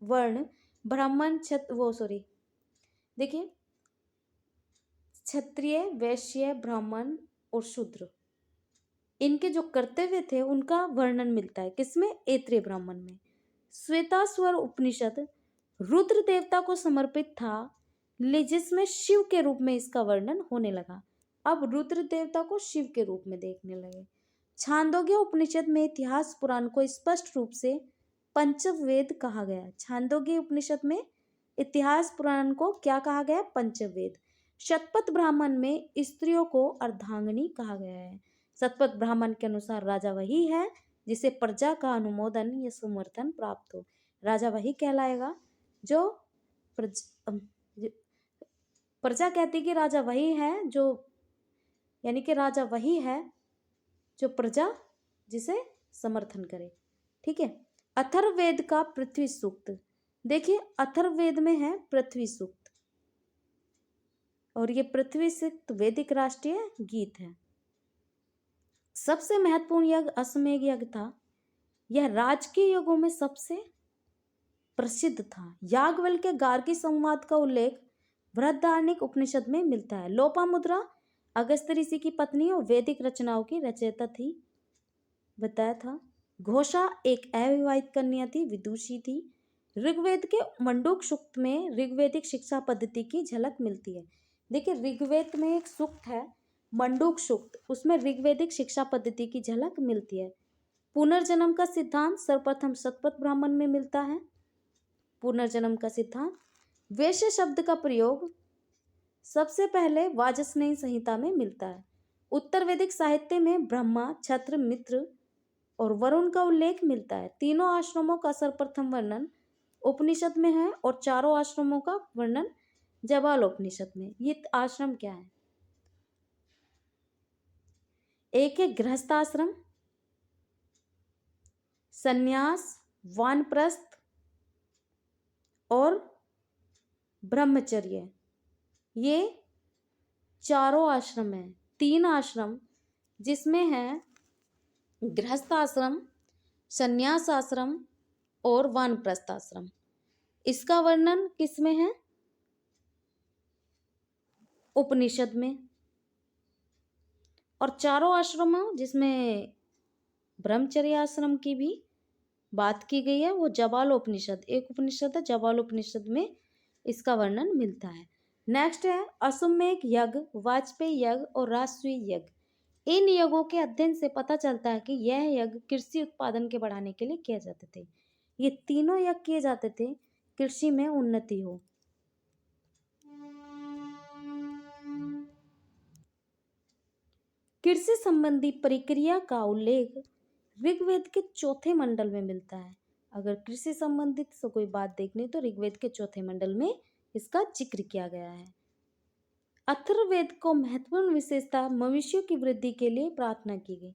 Speaker 1: वर्ण ब्राह्मण देखिए, क्षत्रिय, वैश्य, ब्राह्मण और शूद्र, इनके जो कर्तव्य थे उनका वर्णन मिलता है। किसमें? ऐत्रेय ब्राह्मण में। श्वेताश्वर उपनिषद रुद्र देवता को समर्पित था, जिसमें शिव के रूप में इसका वर्णन होने लगा। अब रुद्र देवता को शिव के रूप में देखने लगे। छांदोग्य उपनिषद में इतिहास पुराण को स्पष्ट रूप से पंचवेद कहा गया। छांदोग्य उपनिषद में इतिहास पुराण को क्या कहा गया? पंचवेद। शतपथ ब्राह्मण में स्त्रियों को अर्धांगिनी कहा गया है। शतपथ ब्राह्मण के अनुसार राजा वही है जिसे प्रजा का अनुमोदन या समर्थन प्राप्त हो। राजा वही कहलाएगा जो प्रजा कहती कि राजा वही है जो, यानी कि राजा वही है जो प्रजा जिसे समर्थन करे। ठीक है। अथर्ववेद का पृथ्वी सूक्त, देखिए अथर्ववेद में है पृथ्वी सूक्त, और ये पृथ्वी सूक्त वैदिक राष्ट्रीय गीत है। सबसे महत्वपूर्ण यज्ञ अश्वमेध यज्ञ था। यह राजकीय यज्ञों में सबसे प्रसिद्ध था। याज्ञवल्क्य के गार्गी संवाद का उल्लेख बृहदारण्यक उपनिषद में मिलता है। लोपामुद्रा अगस्त्य ऋषि की पत्नी और वैदिक रचनाओं की रचयिता थी, बताया था। घोषा एक अविवाहित कन्या थी, विदुषी थी। ऋग्वेद के मंडूक सूक्त में ऋग्वेदिक शिक्षा पद्धति की झलक मिलती है। देखिए ऋग्वेद में एक सूक्त है मंडूक सूक्त, उसमें ऋग्वेदिक शिक्षा पद्धति की झलक मिलती है। पुनर्जन्म का सिद्धांत सर्वप्रथम शतपथ ब्राह्मण में मिलता है। पुनर्जन्म का सिद्धांत। वैश्य शब्द का प्रयोग सबसे पहले वाजस्नेयी संहिता में मिलता है। उत्तर वैदिक साहित्य में ब्रह्मा, क्षत्र, मित्र और वरुण का उल्लेख मिलता है। तीनों आश्रमों का सर्वप्रथम वर्णन उपनिषद में है और चारों आश्रमों का वर्णन जबाल उपनिषद में। ये आश्रम क्या है? एक है गृहस्थ आश्रम, संन्यास, वानप्रस्थ और ब्रह्मचर्य, ये चारों आश्रम है। तीन आश्रम जिसमें है गृहस्थ आश्रम, संन्यास आश्रम और वानप्रस्थ आश्रम। इसका वर्णन किसमें है? उपनिषद में। और चारों आश्रमों जिसमें ब्रह्मचर्य आश्रम की भी बात की गई है वो जबालोपनिषद, एक उपनिषद है जबालोपनिषद में इसका वर्णन मिलता है। नेक्स्ट है अश्वमेध यज्ञ, वाजपेयी यज्ञ और राजसूय यज्ञ। इन यज्ञों के अध्ययन से पता चलता है कि यह यज्ञ कृषि उत्पादन के बढ़ाने के लिए किए जाते थे। ये तीनों यज्ञ किए जाते थे कृषि में उन्नति हो। कृषि संबंधी प्रक्रिया का उल्लेख ऋग्वेद के चौथे मंडल में मिलता है। अगर कृषि संबंधित से कोई बात देखनी तो ऋग्वेद के चौथे मंडल में इसका जिक्र किया गया है। अथर्ववेद को महत्वपूर्ण विशेषता मनुष्यों की वृद्धि के लिए प्रार्थना की गई।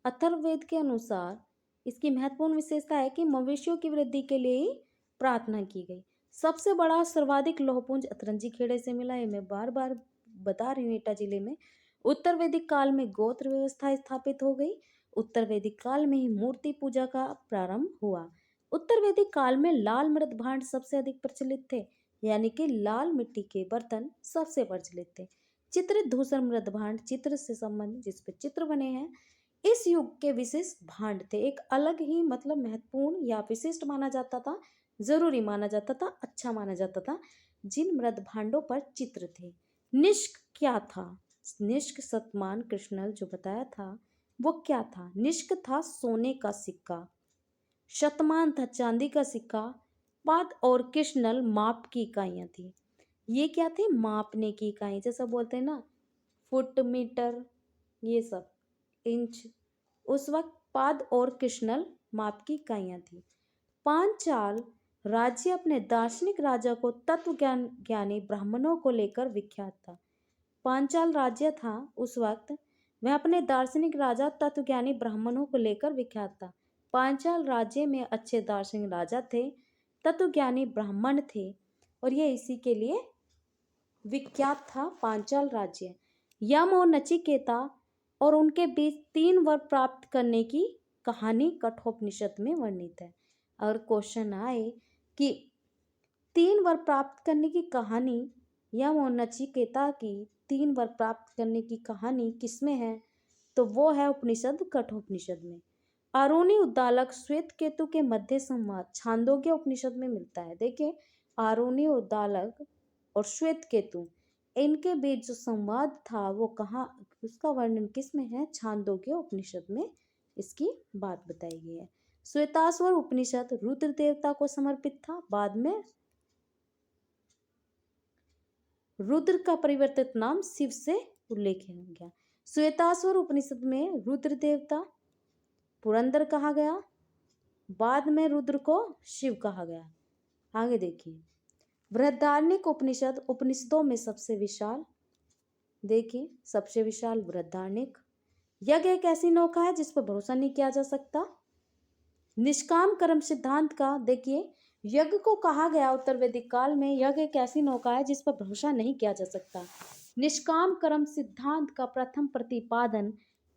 Speaker 1: अथर्ववेद के अनुसार इसकी महत्वपूर्ण विशेषता है कि मनुष्यों की वृद्धि के लिए ही प्रार्थना की गई। सबसे बड़ा सर्वाधिक लौहपुंज अतरंजी खेड़े से मिला है। मैं बार बार बता रही हूँ, एटा जिले में उत्तर वैदिक काल में गोत्र व्यवस्था स्थापित हो गई। उत्तर वैदिक काल में ही मूर्ति पूजा का प्रारंभ हुआ। उत्तर वैदिक काल में लाल मृत भांड सबसे अधिक प्रचलित थे, यानी कि लाल मिट्टी के बर्तन सबसे प्रचलित थे। चित्रित धूसर मृत भांड, चित्र से संबंधित जिस पे चित्र बने हैं, इस युग के विशिष्ट भांड थे। एक अलग ही मतलब महत्वपूर्ण या विशिष्ट माना जाता था, जरूरी माना जाता था, अच्छा माना जाता था जिन मृत भांडों पर चित्र थे। निष्क क्या था? निष्क शतमान कृष्णल जो बताया था वो क्या था? निष्क था सोने का सिक्का, शतमान था चांदी का सिक्का, पाद और कृष्णल माप की इकाइयां थी। ये क्या थे? मापने की इकाई, जैसा बोलते हैं ना फुट, मीटर, ये सब, इंच। उस वक्त पाद और कृष्णल माप की इकाइयां थी। पांचाल राज्य अपने दार्शनिक राजा को तत्व ज्ञानी ब्राह्मणों को लेकर विख्यात था। पांचाल राज्य था उस वक्त, वह अपने दार्शनिक राजा तत्वज्ञानी ब्राह्मणों को लेकर विख्यात था। पांचाल राज्य में अच्छे दार्शनिक राजा थे, तत्वज्ञानी ब्राह्मण थे और ये इसी के लिए विख्यात था पांचाल राज्य। यम और नचिकेता और उनके बीच 3 वर प्राप्त करने की कहानी कठोपनिषद में वर्णित है। और क्वेश्चन आए कि 3 वर प्राप्त करने की कहानी, यम और नचिकेता की 3 वर प्राप्त करने की कहानी किसमें है? तो वो है उपनिषद कठोपनिषद में। आरोनी उद्दालक श्वेत केतु के मध्य संवाद छांदोग्य उपनिषद में मिलता है। देखिए आरोनी उद्दालक और श्वेत केतु, इनके बीच जो संवाद था वो कहाँ, उसका वर्णन किस में है? छांदोग्य उपनिषद में इसकी बात बताई गई है। श्वेताश्वर उपनिषद रुद्र देवता को समर्पित था। बाद में रुद्र का परिवर्तित नाम शिव से उल्लेख किया गया। श्वेताश्वर उपनिषद में रुद्र देवता पुरंदर कहा गया, बाद में रुद्र को शिव कहा गया। आगे देखिए, बृहदारण्यक उपनिषद उपनिषदों में सबसे विशाल, देखिए सबसे विशाल बृहदारण्यक। यज्ञ एक ऐसी नौका है जिस पर भरोसा नहीं किया जा सकता। निष्काम कर्म सिद्धांत का, देखिए यज्ञ को कहा गया उत्तर वैदिक काल में, यज्ञ एक ऐसी नौका है जिस पर भरोसा नहीं किया जा सकता। निष्काम कर्म सिद्धांत का प्रथम प्रतिपादन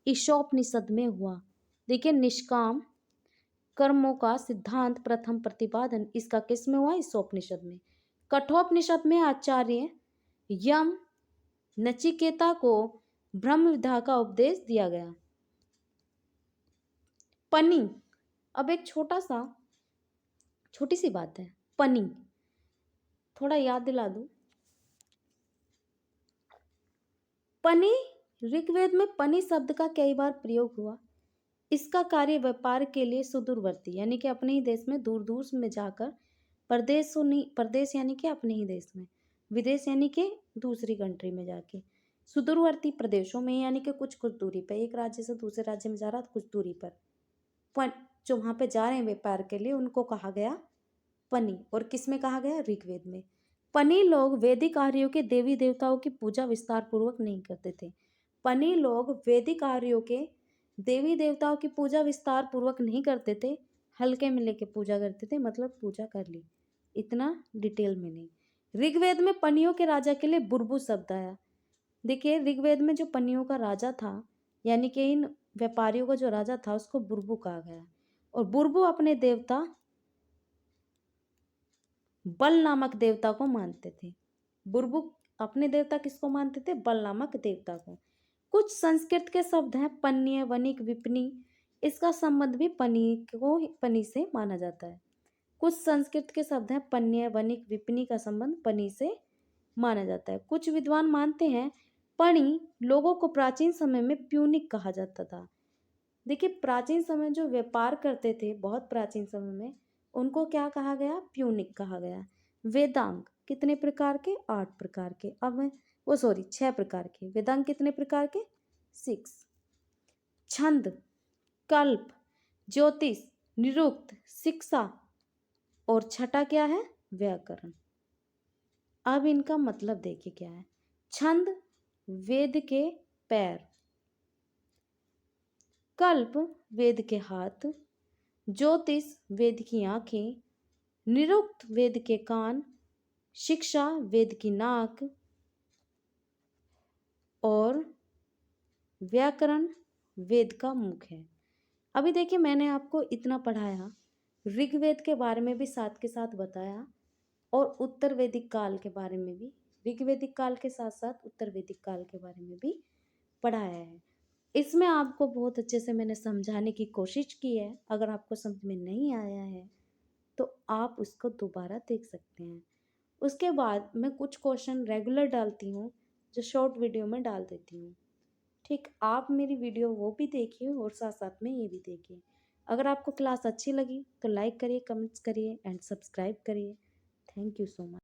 Speaker 1: ईशोपनिषद में हुआ। देखिए निष्काम कर्मों का सिद्धांत प्रथम प्रतिपादन इसका किस में हुआ? ईशोपनिषद में। कठोपनिषद में आचार्य यम नचिकेता को ब्रह्म विद्या का उपदेश दिया गया। पनी, अब एक छोटी सी बात है, पनी थोड़ा याद दिला दूं। पनी, ऋग्वेद में पनी शब्द का कई बार प्रयोग हुआ। इसका कार्य व्यापार के लिए सुदूरवर्ती यानी कि अपने ही देश में दूर दूर में जाकर, प्रदेश यानी कि अपने ही देश में, विदेश यानी कि दूसरी कंट्री में जाके, सुदूरवर्ती प्रदेशों में यानी कि कुछ कुछ दूरी पर, एक राज्य से दूसरे राज्य में जा रहा था कुछ दूरी पर जो वहाँ पे जा रहे हैं व्यापार के लिए, उनको कहा गया पनी। और किस में कहा गया? ऋग्वेद में। पनी लोग वैदिक आर्यों के देवी देवताओं की पूजा विस्तार पूर्वक नहीं करते थे। पनी लोग वैदिक आर्यों के देवी देवताओं की पूजा विस्तार पूर्वक नहीं करते थे, हल्के में लेके पूजा करते थे, मतलब पूजा कर ली, इतना डिटेल में नहीं। ऋग्वेद में पनियों के राजा के लिए बुरबु शब्द आया। देखिए ऋग्वेद में जो पनियों का राजा था यानी कि इन व्यापारियों का जो राजा था उसको बुरबु कहा गया। और बुरबु अपने देवता बल नामक देवता को मानते थे। बुरबु अपने देवता किसको मानते थे? बल नामक देवता को। कुछ संस्कृत के शब्द हैं पन्य, वनिक, विपनी, इसका संबंध भी पनी से माना जाता है। कुछ संस्कृत के शब्द हैं पन्य, वनिक, विपनी का संबंध पनी से माना जाता है। कुछ विद्वान मानते हैं पणी लोगों को प्राचीन समय में प्यूनिक कहा जाता था। देखिए प्राचीन समय जो व्यापार करते थे, बहुत प्राचीन समय में, उनको क्या कहा गया? प्यूनिक कहा गया। वेदांग कितने प्रकार के? 8 प्रकार के। अब 6 प्रकार के। वेदांग कितने प्रकार के? 6। छंद, कल्प, ज्योतिष, निरुक्त, शिक्षा और छठा क्या है? व्याकरण। अब इनका मतलब देखिए क्या है। छंद वेद के पैर, कल्प वेद के हाथ, ज्योतिष वेद की आंखें, निरुक्त वेद के कान, शिक्षा वेद की नाक और व्याकरण वेद का मुख है। अभी देखिए मैंने आपको इतना पढ़ाया, ऋग्वेद के बारे में भी साथ के साथ बताया और उत्तर वैदिक काल के बारे में भी, ऋग्वैदिक काल के साथ साथ उत्तर वैदिक काल के बारे में भी पढ़ाया है। इसमें आपको बहुत अच्छे से मैंने समझाने की कोशिश की है। अगर आपको समझ में नहीं आया है तो आप उसको दोबारा देख सकते हैं। उसके बाद मैं कुछ क्वेश्चन रेगुलर डालती हूँ जो शॉर्ट वीडियो में डाल देती हूँ। ठीक, आप मेरी वीडियो वो भी देखिए और साथ साथ में ये भी देखिए। अगर आपको क्लास अच्छी लगी तो लाइक करिए, कमेंट्स करिए एंड सब्सक्राइब करिए। Thank you so much.